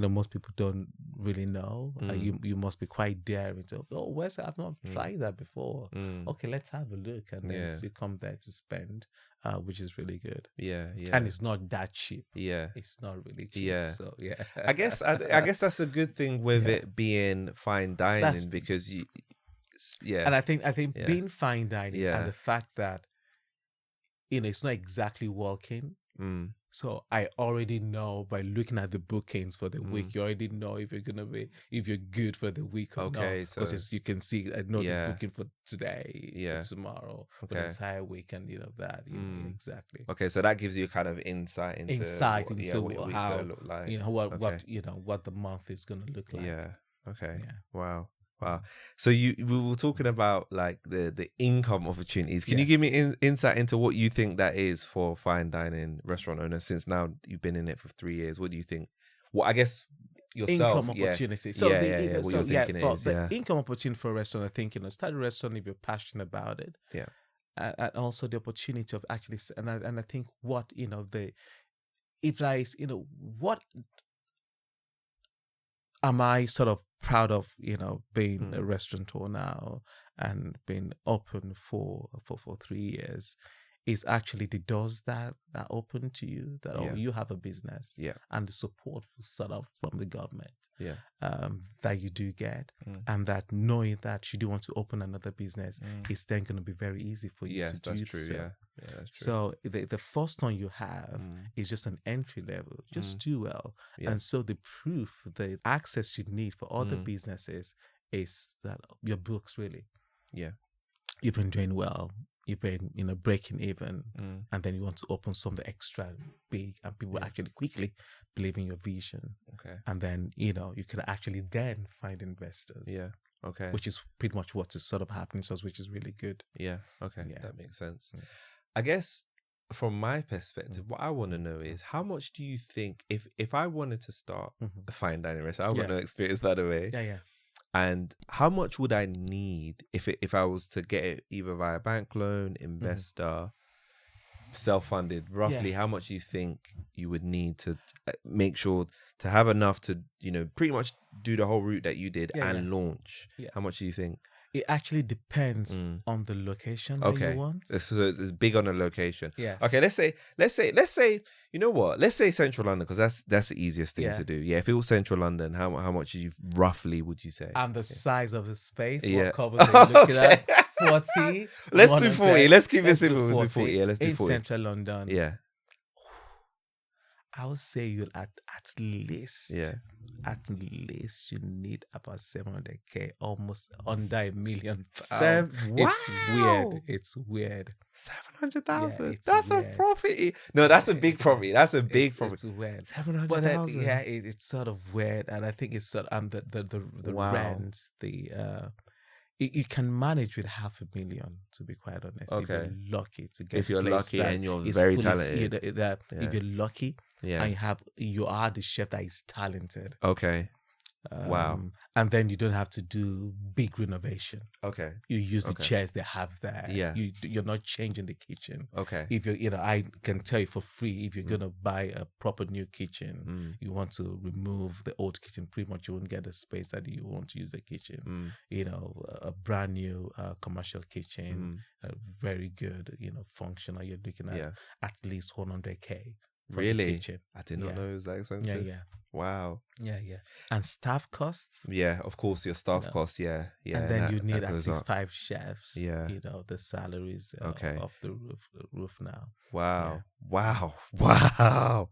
most people don't really know. You must be quite daring to. Oh, where's I've not tried that before. Okay, let's have a look, and then you come there to spend, which is really good. Yeah. And it's not that cheap. Yeah. It's not really cheap. Yeah. So yeah. I guess that's a good thing with it being fine dining, because And I think being fine dining Yeah. and the fact that it's not exactly walking. So I already know by looking at the bookings for the week, you already know if you're good for the week or not. Okay, so Because you can see, I know the booking for today, for tomorrow, for the Okay. entire week, and that. Exactly. Okay, so that gives you kind of insight into Insight what, into what your week's how gonna look like. what the month is gonna look like. Yeah. Okay. Yeah. Wow. So we were talking about like the income opportunities. Can you give me insight into what you think that is for fine dining restaurant owners? Since now you've been in it for 3 years, what do you think? Well, I guess yourself. Income opportunity. So What you're thinking is, the income opportunity for a restaurant, I think start a restaurant if you're passionate about it. Yeah. And also the opportunity of actually, and I think what if like what am I sort of proud of, being a restaurateur now and being open for 3 years, is actually the doors that open to you, that you have a business, and the support sort of from the government, that you do get, and that knowing that you do want to open another business is then going to be very easy for you to do. That's true. So. Yeah, that's true. So the first one you have is just an entry level. Just do well, and so the proof, the access you need for other businesses is that your books really. Yeah, you've been doing well. You've been, breaking even, and then you want to open something extra big, and people actually quickly believe in your vision. Okay. And then, you can actually then find investors. Yeah. Okay. Which is pretty much what is sort of happening to us, which is really good. Yeah. Okay. Yeah. That makes sense. I guess from my perspective, what I want to know is how much do you think, if I wanted to start a fine dining restaurant, I've got no experience, by the way. Yeah. And how much would I need if I was to get it either via bank loan, investor, self-funded? Roughly, how much do you think you would need to make sure to have enough to, pretty much do the whole route that you did and launch? Yeah. How much do you think? It actually depends on the location that you want. So it's big on the location. Yes. Okay, let's say, you know what? Let's say Central London, because that's the easiest thing to do. Yeah, if it was Central London, how much roughly would you say? And the size of the space, what covers are you looking at? 40? Let's do 40. Let's keep it simple. Let's do 40. Yeah, let's do 40. In Central London. Yeah. I would say you'll at least you need about 700k, almost under £1 million. Wow. It's weird. 700,000. Yeah, that's weird. A profit. No, that's a big profit. That's a big profit. It's weird. 700,000. It's sort of weird, and I think it's sort of, and the rent, you can manage with 500,000, to be quite honest. Okay. If you're lucky to get. If you're lucky and you're very talented. If you're lucky and you are the chef that is talented. Okay. Wow. And then you don't have to do big renovation. Okay. You use the chairs they have there. Yeah. You're not changing the kitchen. Okay. If you're, I can tell you for free, if you're gonna buy a proper new kitchen, you want to remove the old kitchen. Pretty much, you won't get the space that you want to use the kitchen. A brand new commercial kitchen, very good, functional. You're looking at least 100k. for Really? the kitchen. I did not Yeah. know it was that expensive. Yeah. Wow. Yeah. And staff costs. Yeah, of course, your staff know. costs. Yeah. And then you need that at goes least up. 5 chefs. Yeah. The salaries Okay. off the roof now. Wow. Yeah. Wow. Wow.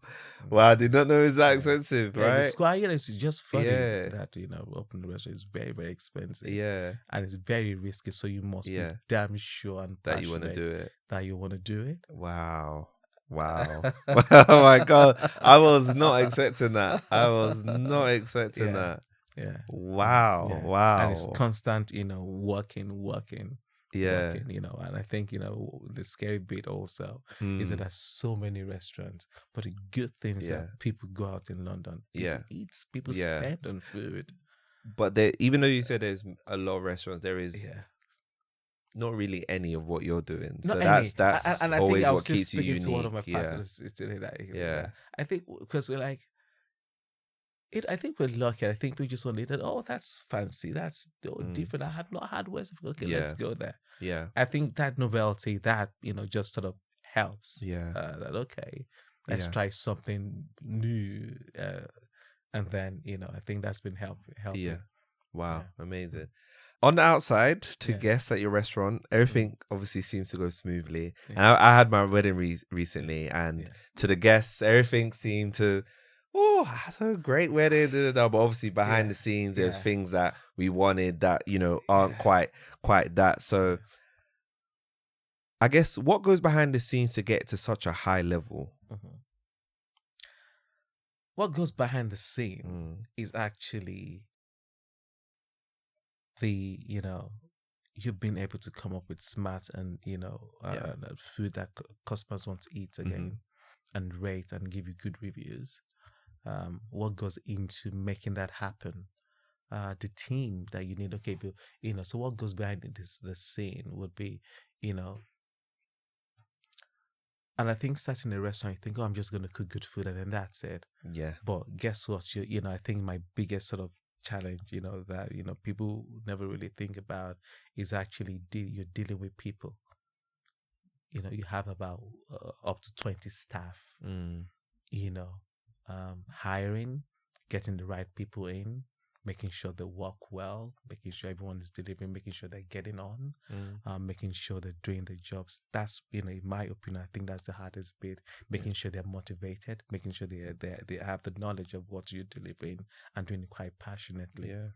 Wow. I did not know it was that expensive, Yeah, the right? square is just funny Yeah. that, opening the restaurant is very, very expensive. Yeah. And it's very risky. So you must be damn sure and That you want to do passionate it. that you want to do it. Wow. Wow. Oh my God. I was not expecting that. Yeah. Wow. Yeah. Wow. And it's constant, working. Yeah. Working, and I think, the scary bit also is that there's so many restaurants. But the good thing is that people go out in London. People eat, people spend on food. But there, even though you said there's a lot of restaurants, there is not really any of what you're doing. Not so any. that's and I always think I what was just keeps you speaking unique. to one of my partners today. I think because we're like, I think we're lucky. I think we just want to, oh, that's fancy. That's different. I have not had West. Okay, let's go there. Yeah. I think that novelty, that, just sort of helps. Yeah. That, okay, let's try something new. And then, I think that's been helping. Yeah. Wow. Yeah. Amazing. On the outside, to guests at your restaurant, everything obviously seems to go smoothly. Yeah. And I had my wedding recently, and to the guests, everything seemed to, that's a great wedding. But obviously, behind the scenes, there's things that we wanted that aren't quite that. So, I guess what goes behind the scenes to get to such a high level? Mm-hmm. What goes behind the scene is actually you've been able to come up with smart and food that customers want to eat again and rate and give you good reviews. What goes into making that happen? The team that you need. Okay, but, so what goes behind the scene would be, and I think starting a restaurant, you think, I'm just going to cook good food and then that's it. Yeah. But guess what? I think my biggest sort of challenge, that, people never really think about is actually you're dealing with people. You have about up to 20 staff, hiring, getting the right people in, making sure they work well, making sure everyone is delivering, making sure they're getting on, making sure they're doing their jobs. That's, in my opinion, I think that's the hardest bit. Making sure they're motivated, making sure they have the knowledge of what you're delivering and doing it quite passionately. Yeah.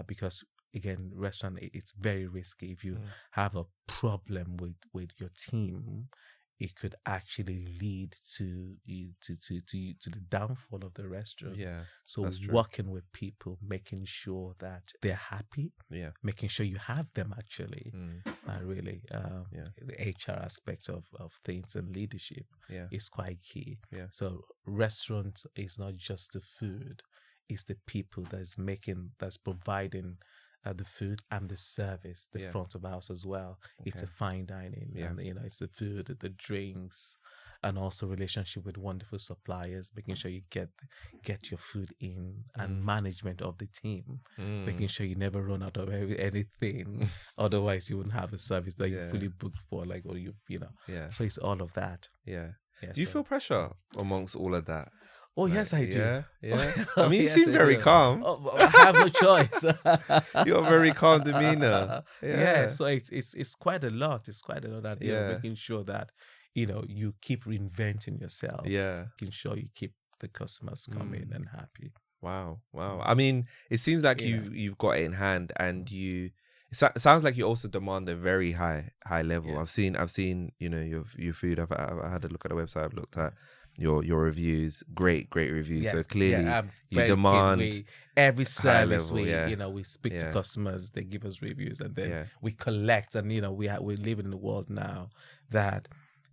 Because again, restaurant, it's very risky. If you have a problem with your team, it could actually lead to the downfall of the restaurant. Yeah. So working with people, making sure that they're happy, making sure you have them actually, really, the HR aspect of things and leadership is quite key. Yeah. So restaurant is not just the food, it's the people that's providing the food and the service, the front of house as well. Okay. It's a fine dining, and it's the food, the drinks, and also relationship with wonderful suppliers, making sure you get your food in, and management of the team, making sure you never run out of anything. Otherwise, you wouldn't have a service that you fully booked for, So it's all of that. Yeah. Do you feel pressure amongst all of that? Oh, yes, I do. Yeah. I mean, you seem very calm. Oh, I have no choice. You're very calm demeanor. Yeah. So it's quite a lot. It's quite a lot that making sure that you keep reinventing yourself. Yeah. Making sure you keep the customers coming and happy. Wow. I mean, it seems like you've got it in hand, and it sounds like you also demand a very high level. Yeah. I've seen your food. I've had a look at the website. I've looked at your reviews, great reviews. Yeah. So clearly you demand every service level, we speak to customers, they give us reviews, and then we collect, and we live in a world now that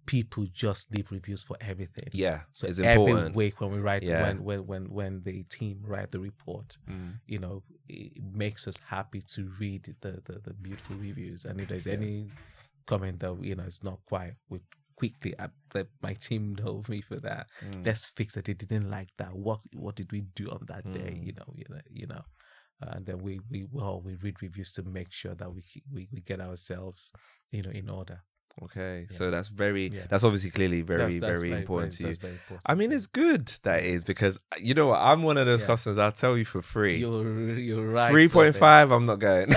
people just leave reviews for everything. Yeah. So it's every important. week when we write when the team write the report, it makes us happy to read the beautiful reviews, and if there's any comment that it's not quite with quickly, my team know me for that. Let's fix that. They didn't like that. What did we do on that day? And then we read reviews to make sure that we get ourselves in order. Okay, Yeah. so that's Yeah. that's obviously clearly very, That's very important to you. That's very important. I mean, to it's good that is, because you know what? I'm one of those Yeah. customers. I'll tell you for free. You're right. 3.5. I'm not going.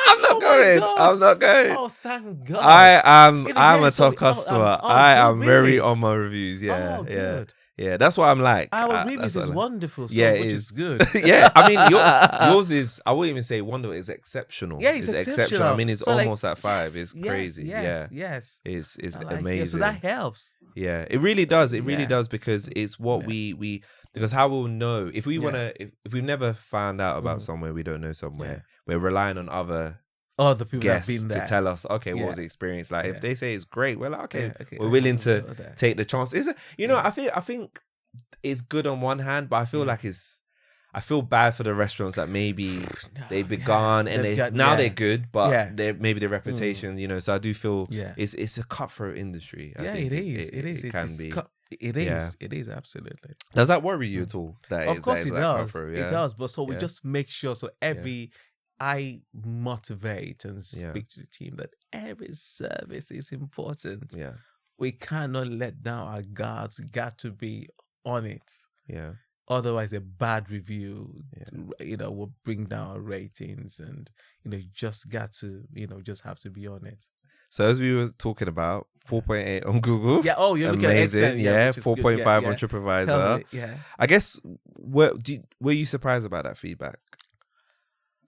I'm not going. I'm not going. Oh, thank God. I'm Yeah, a so top customer. oh, I good, am very really? on my reviews. Yeah, Oh, yeah, good. yeah. That's what I'm like. Our That's reviews what is I like. wonderful. So, Yeah, it which is. is good. Yeah, I mean, yours is. I wouldn't even say wonderful. It's exceptional. Yeah, it's exceptional. I mean, it's So, like, almost at 5. yes, It's crazy. Yes, Yeah, yes. it's I like it. amazing. So that helps. Yeah, it really does. It really Yeah. does, because it's what Yeah. we because how we'll know if we Yeah. want to, if we've never found out about somewhere, we don't know somewhere, we're relying on other Oh, the people that have guests been to there. tell us, okay, what Yeah. was the experience like? Yeah. If they say it's great, we're like, okay, Yeah, okay, we're I willing have to to go there. take the chance. Is it? You know, Yeah. I think it's good on one hand, but I feel Yeah. like I feel bad for the restaurants that maybe they've Yeah. begun and They've got- now yeah. they're good, but Yeah. they're maybe their reputation, you know. So I do feel Yeah. it's a cutthroat industry. I Yeah, think it is. It is. It can be. It Yeah. is. It is absolutely. Does that worry you at all? Of course that it is like does. cutthroat, It does. But so we Yeah. just make sure. So I motivate and speak to the team that every service is important. Yeah. We cannot let down our guards. We got to be on it. Yeah. Otherwise, a bad review, will bring down our ratings, and you just got to, just have to be on it. So as we were talking about, 4.8 on Google. Yeah. Oh, you're looking at amazing. Excel, Yeah. which is good. 4.5 Yeah, on yeah. TripAdvisor. Tell me, yeah. I guess were you surprised about that feedback?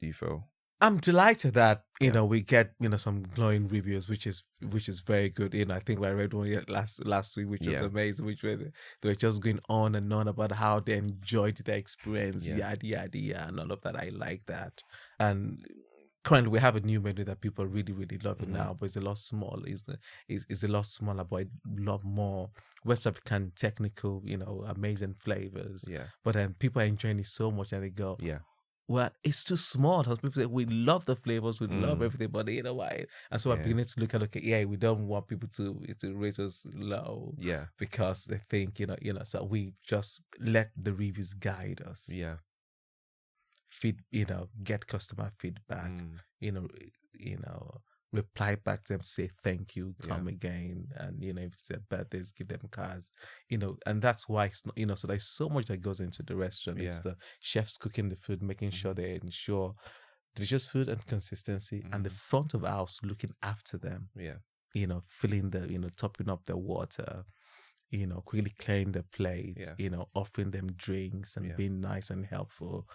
Do you feel? I'm delighted that we get some glowing reviews, which is very good. I think I read one last week, which was amazing. Which they were just going on and on about how they enjoyed their experience, yada yada yada, and all of that. I like that. And currently, we have a new menu that people really really love it now, but it's a lot smaller. It's a lot smaller, but a lot more West African technical, amazing flavors. Yeah. But then people are enjoying it so much, and they go, Yeah. well, it's too small. Some people say we love the flavors, we love everything, but you know why? And so I'm beginning to look at we don't want people to rate us low, because they think so we just let the reviews guide us. Yeah. Get customer feedback. Reply back to them, say thank you, come again, and if it's their birthdays, give them cards, and that's why it's not, so there's so much that goes into the restaurant. It's the chefs cooking the food, making sure they ensure delicious food and consistency, and the front of the house looking after them. Filling the topping up the water, quickly clearing the plates, offering them drinks and being nice and helpful.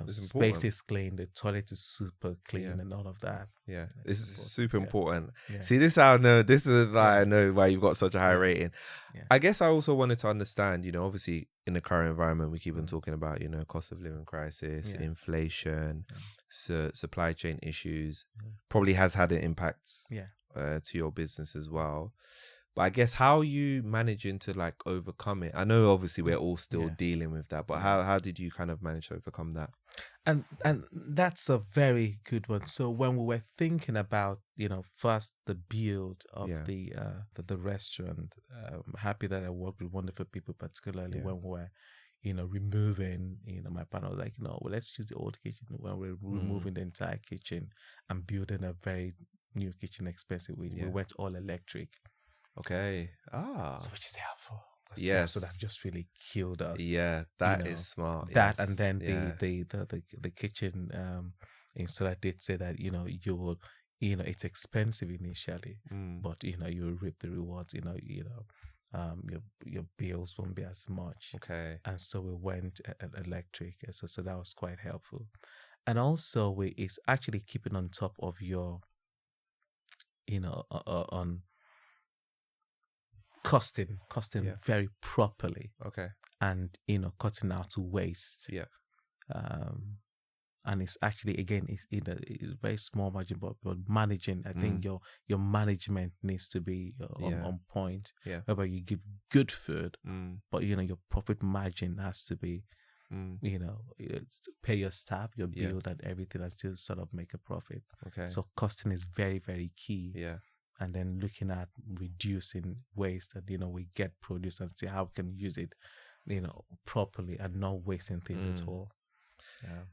Space is clean, the toilet is super clean, and all of that. Yeah, it's super important. Yeah. See, this is how I know. This is why I know why you've got such a high rating. Yeah. I guess I also wanted to understand. Obviously in the current environment, we keep on talking about cost of living crisis, inflation, supply chain issues. Probably has had an impact. To your business as well. But I guess how are you managing to overcome it? I know obviously we're all still dealing with that, but how did you kind of manage to overcome that? And that's a very good one. So when we were thinking about first the build of the restaurant, happy that I worked with wonderful people, particularly when we were removing, my partner was like, well, let's use the old kitchen when we're removing the entire kitchen and building a very new kitchen expensive. We went all electric. Okay. So which is helpful. Yes. So that just really killed us. Yeah, that is smart. That and then the kitchen installer did say that you will it's expensive initially, but you will reap the rewards. Your bills won't be as much. Okay. And so we went electric. So that was quite helpful. And also it's actually keeping on top of your on costing very properly. Okay. And cutting out to waste. Yeah. And it's actually again it's a very small margin, but managing. I think your management needs to be on point. Yeah. Whereby you give good food, but your profit margin has to be, it's to pay your staff, your bill, and everything, and still sort of make a profit. Okay. So costing is very very key. Yeah. And then looking at reducing waste, that we get produce and see how we can use it, properly and not wasting things at all. Yeah.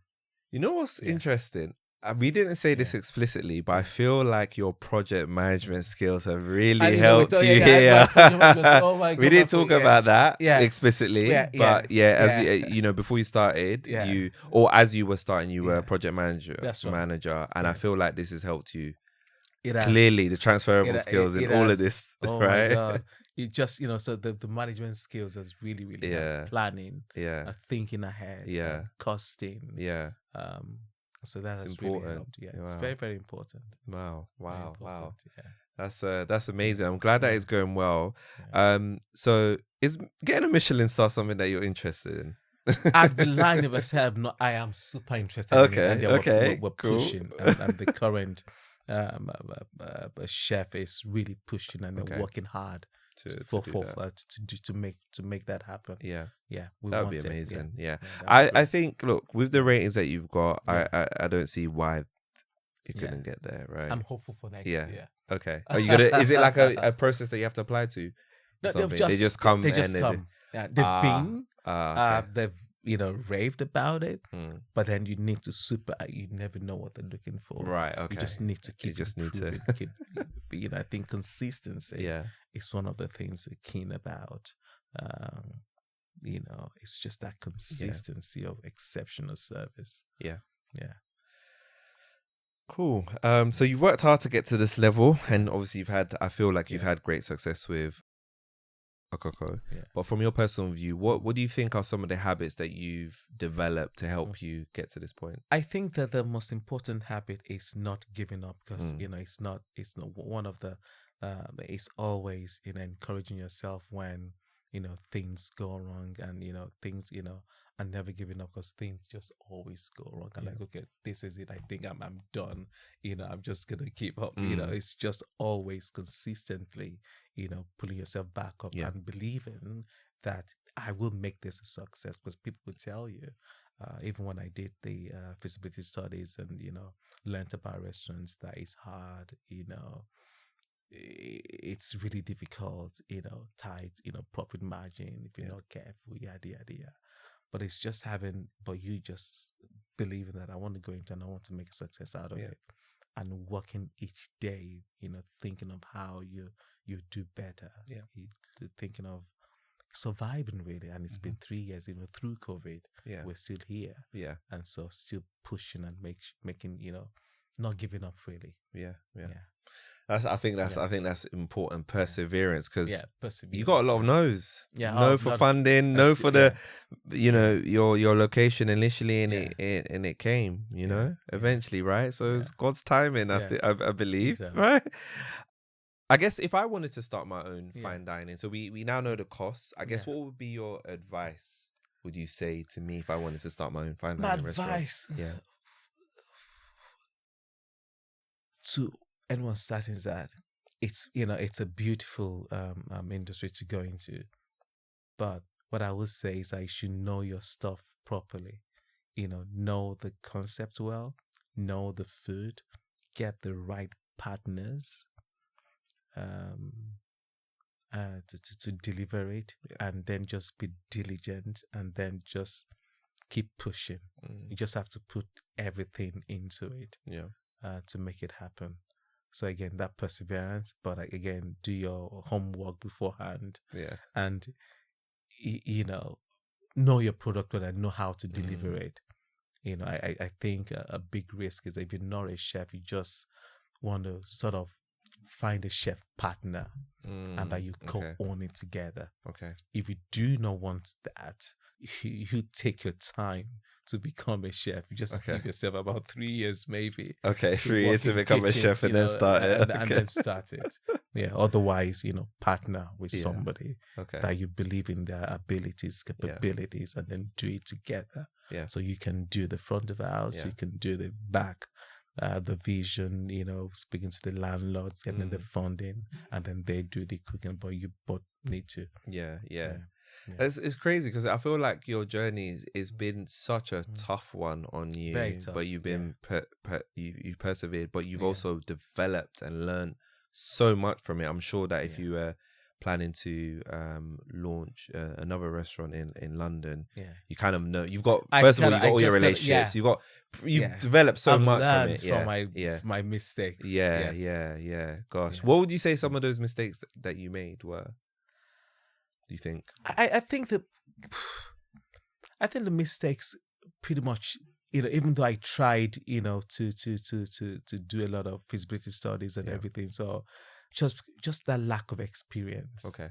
You know what's interesting? we didn't say this explicitly, but I feel like your project management skills have really I helped know, you yeah, here. project management, oh my We God, didn't talk about that Yeah. explicitly, Yeah, but as yeah. you know, before you started, Yeah. as you were starting, you were a project manager. That's right. Manager, and I feel like this has helped you. It has. Clearly, the transferable skills in all of this. Oh right? my God. It just, so the management skills is really, really helped. Planning, thinking ahead, costing. Yeah. So that has important. Really helped. Yeah, wow. It's very, very important. Wow. Yeah. That's amazing. I'm glad that it's going well. So is getting a Michelin star something that you're interested in? I'd be lying if I said I am super interested in it. And we're cool. pushing, and the current chef is really pushing and they're working hard to make that happen. Yeah, we that would want be amazing. Yeah. I think, look, with the ratings that you've got, I don't see why you couldn't get there. Right, I'm hopeful for next year. Okay, are you gonna? Is it like a process that you have to apply to? No, they just come. They just come. Yeah, they've been. Okay. They've raved about it, but then you need to you never know what they're looking for. Right. Okay. You just need to keep. I think consistency. Is one of the things they're keen about. It's just that consistency of exceptional service. Yeah. Cool. So you've worked hard to get to this level, and obviously I feel like you've had great success with Akoko. But from your personal view, what do you think are some of the habits that you've developed to help you get to this point? I think that the most important habit is not giving up, because it's not one of the it's always encouraging yourself when things go wrong, and things and never giving up, because things just always go wrong. And like, okay, this is it. I think I'm done. I'm just gonna keep up. It's just always consistently, pulling yourself back up and believing that I will make this a success. Because people would tell you, even when I did the feasibility studies and learned about restaurants, that it's hard. It's really difficult. Tight. Profit margin if you're not careful. Yada yada. But it's just you just believing that I want to go into and I want to make a success out of it, and working each day, thinking of how you do better, thinking of surviving really. And it's been 3 years, through COVID, we're still here, and so still pushing and making, not giving up really. I think that's important. Perseverance, because you perseverance. got a lot of no's. No for funding, no for the your location initially, and it came. Eventually, right? So it's God's timing. I believe, right? I guess if I wanted to start my own fine dining, so we now know the costs. I guess what would be your advice? Would you say to me if I wanted to start my own fine dining restaurant? Advice, to anyone starting that, it's a beautiful industry to go into, but what I would say is that you should know your stuff properly. Know the concept well, know the food, get the right partners to deliver it, and then just be diligent, and then just keep pushing. You just have to put everything into it to make it happen. So again, that perseverance, but again, do your homework beforehand. And know your product well and know how to deliver it. I think a big risk is that if you're not a chef, you just want to sort of find a chef partner and that you co-own it together. If you do not want that, you take your time to become a chef. You just give yourself about 3 years, maybe. 3 years to become a chef, and then start it. And then start it. Otherwise, partner with somebody that you believe in their abilities, capabilities, and then do it together. So you can do the front of the house, you can do the back, the vision, speaking to the landlords, getting the funding, and then they do the cooking, but you both need to. It's crazy, because I feel like your journey has been such a tough one on you. Very tough, but you've been you persevered, but you've also developed and learned so much from it. I'm sure that if you were planning to launch another restaurant in London, Yeah. you kind of know you've got I first of all kinda- you've got I all your just gotta- relationships, yeah. you've Yeah. developed so I've much from learned it. from my mistakes. Yeah, Yes. yeah. Gosh, Yeah. what would you say some of those mistakes that you made were? Do you think? I think that the mistakes pretty much, even though I tried, to do a lot of feasibility studies and Yeah. everything, so just that lack of experience. Okay.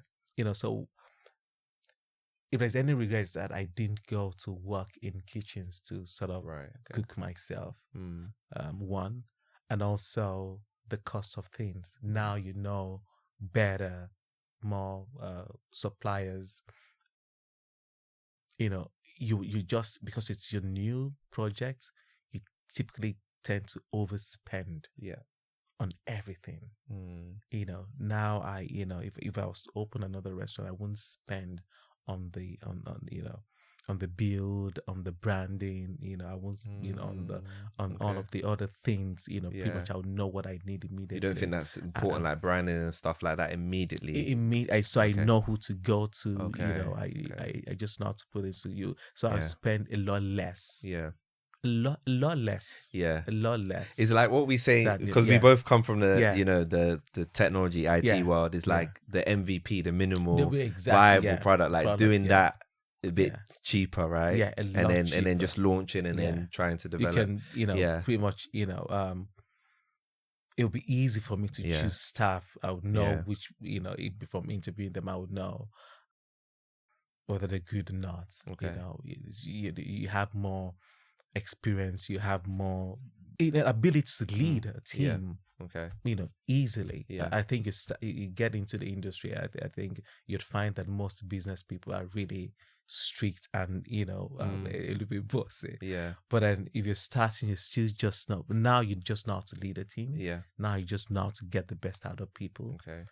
So if there's any regrets that I didn't go to work in kitchens to sort of Right. Okay. cook myself, Mm. one, and also the cost of things. Now you know better, more suppliers. You just, because it's your new project, you typically tend to overspend Yeah. on everything. Mm. Now if I was to open another restaurant, I wouldn't spend on the build, on the branding, I won't on all Okay. of the other things, pretty Yeah. much I'll know what I need immediately. You don't think that's important, like branding and stuff like that immediately? I Okay. know who to go to. Okay. I just know how to put it to you. So Yeah. I spend a lot less. Yeah. A lot less. Yeah. A lot less. It's like what we say, That- because we yeah. both come from the Yeah. the technology IT Yeah. world. Is Yeah. like the MVP, the minimal Exactly, viable yeah. product, like Product, doing yeah. that a bit Yeah. cheaper, right? Yeah, a and lot then cheaper. just launching and Yeah. then trying to You develop. can, Yeah. pretty much, it'll be easy for me to Yeah. choose staff. I would know Yeah. which, from interviewing them, I would know whether they're good or not. Okay. You have more experience, you have more ability to lead a Yeah. team, Okay. easily. Yeah. I think you get into the industry, I think you'd find that most business people are really strict and, a little bit bossy. Yeah. But then if you're starting, you still just know. But now you just know how to lead a team. Yeah. Now you just know how to get the best out of people. Okay.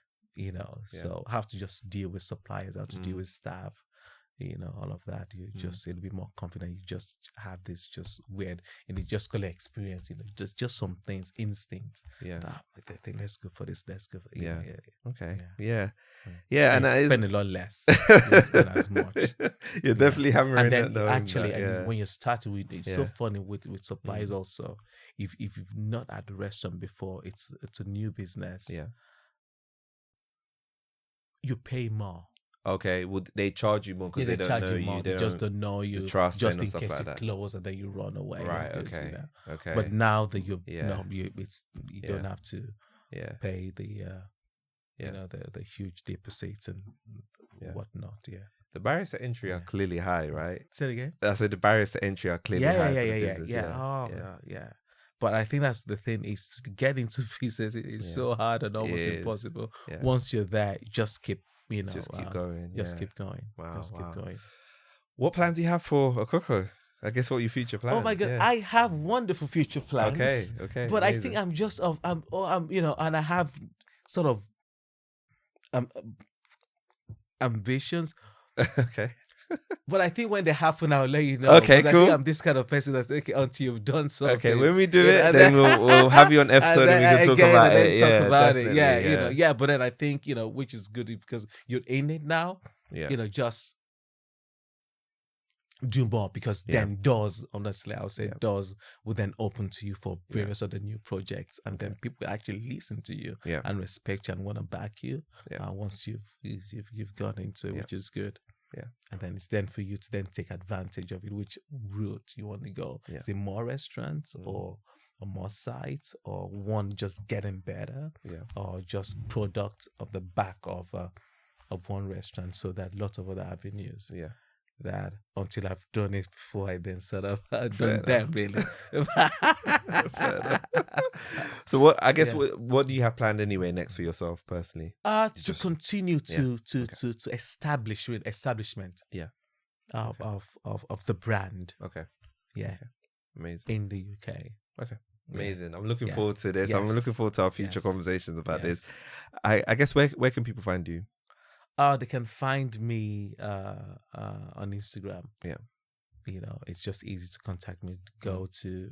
So how to just deal with suppliers, how to deal with staff, all of that. You just a little bit more confident. You just have this just weird, and you just call it experience. Just some things, instinct. Yeah. I think let's go for this. Let's go for Yeah. yeah. Okay. Yeah. Yeah. And And you that spend a lot less. You don't spend as much. You're definitely hammering And it then though. actually, yeah. when you start with, it's so Yeah. funny with suppliers also. If you've not had a restaurant before, it's a new business. Yeah. You pay more. Okay. Well, they charge you more because Yeah, they don't charge know you more. you. They just don't know you. trust just and in stuff case like you that. close and then you run away. Right. and just, Okay. Okay. But now that you Yeah. you don't Yeah. have to Yeah. pay the Yeah. the huge deposits and Yeah. whatnot. Yeah. The barriers to entry are Yeah. clearly high, right? Say it again. I said the barriers to entry are clearly high. for the business, Yeah. But I think that's the thing, is to get into business. It's Yeah. so hard and almost It is. impossible. Yeah. Once you're there, just keep Just keep going. Just yeah. keep going. Wow, Just wow. keep going. What plans do you have for Akoko? I guess what your future plans? Oh my God, yeah. I have wonderful future plans. Okay. But I amazing. think I'm just and I have sort of ambitions. Okay. But I think when they happen, I'll let you know. Okay, 'Cause I cool. think I'm this kind of person that's okay until you've done something. Okay, when we do You know, it, and then we'll have you on episode and, we can talk again, about and then it. talk Yeah, about it. definitely, Yeah, But then I think which is good because you're in it now. Yeah. Just do more, because then doors, honestly, I would say doors will then open to you for various other new projects, and then people actually listen to you and respect you and want to back you. Once you've gone into it, which is good. Yeah. And then it's then for you to then take advantage of it, which route you want to go. Yeah. Is it more restaurants or more sites, or one just getting better, or just products of the back of one restaurant, so that lots of other avenues. Yeah. That until I've done it before, I then sort of done Fair them really. So what do you have planned anyway next for yourself personally? To continue to establish establishment. Yeah. Of the brand. Okay. Yeah. Amazing. In the UK. Okay. Amazing. I'm looking Yeah. forward to this. I'm Yes. looking forward to our future Yes. conversations about this. Yes. I guess where can people find you? They can find me on Instagram. Yeah. It's just easy to contact me. Go to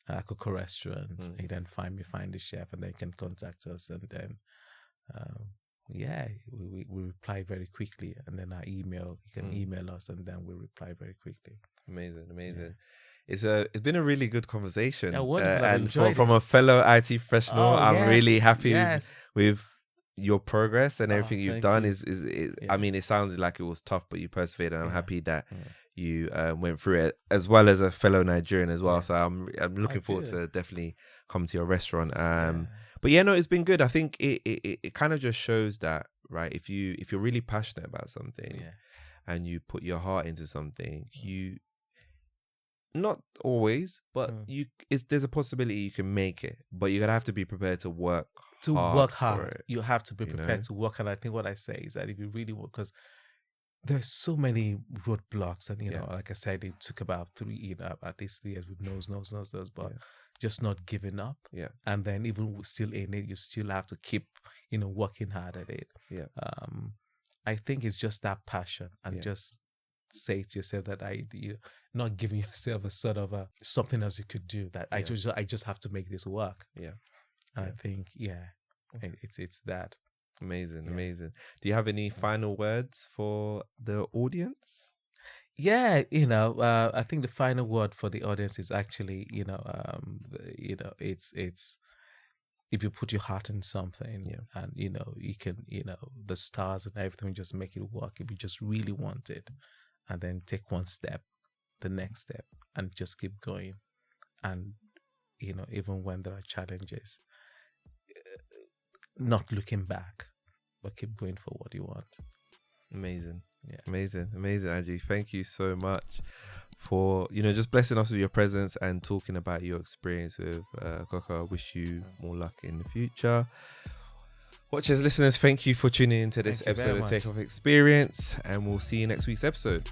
Akoko restaurant. You then find the chef, and then you can contact us, and then yeah, we reply very quickly, and then our email, you can email us, and then we reply very quickly. Amazing. It's been a really good conversation. Yeah, wonderful. I've And enjoyed from it. a fellow IT professional, Oh, I'm really yes, happy yes. with your progress and Oh, everything you've thank done. you. Is Yeah. I mean, it sounds like it was tough, but you persevered, and I'm Yeah. happy that Yeah. you went through it, as well as a fellow Nigerian as well. Yeah. So I'm looking forward to good. definitely come to your restaurant. Yeah. But yeah, no, it's been good. I think it kind of just shows that, right? If you're really passionate about something, Yeah. and you put your heart into something, you, not always, but there's a possibility you can make it, but you're gonna have to be prepared to work Work for hard. it. You have to be you prepared know? to work. And I think what I say is that if you really work, because there's so many roadblocks, and Yeah. know, like I said, it took about at least 3 years with no's, but Yeah. just not giving up. Yeah. And then even still in it, you still have to keep, working hard at it. Yeah. I think it's just that passion, and Yeah. just say to yourself that not giving yourself a sort of something else you could do, that I just have to make this work. Yeah. And Yeah. I think it's that. Amazing. Yeah. Do you have any final words for the audience? Yeah, I think the final word for the audience is actually, it's if you put your heart in something, and you can, the stars and everything, just make it work. If you just really want it, and then take one step, the next step, and just keep going. And even when there are challenges, not looking back, but keep going for what you want. Amazing. Yeah. Amazing, Aji. Thank you so much for just blessing us with your presence and talking about your experience with Akoko. I wish you more luck in the future. Watchers, listeners, thank you for tuning into this Thank you very episode of much. Takeoff Experience, and we'll see you next week's episode.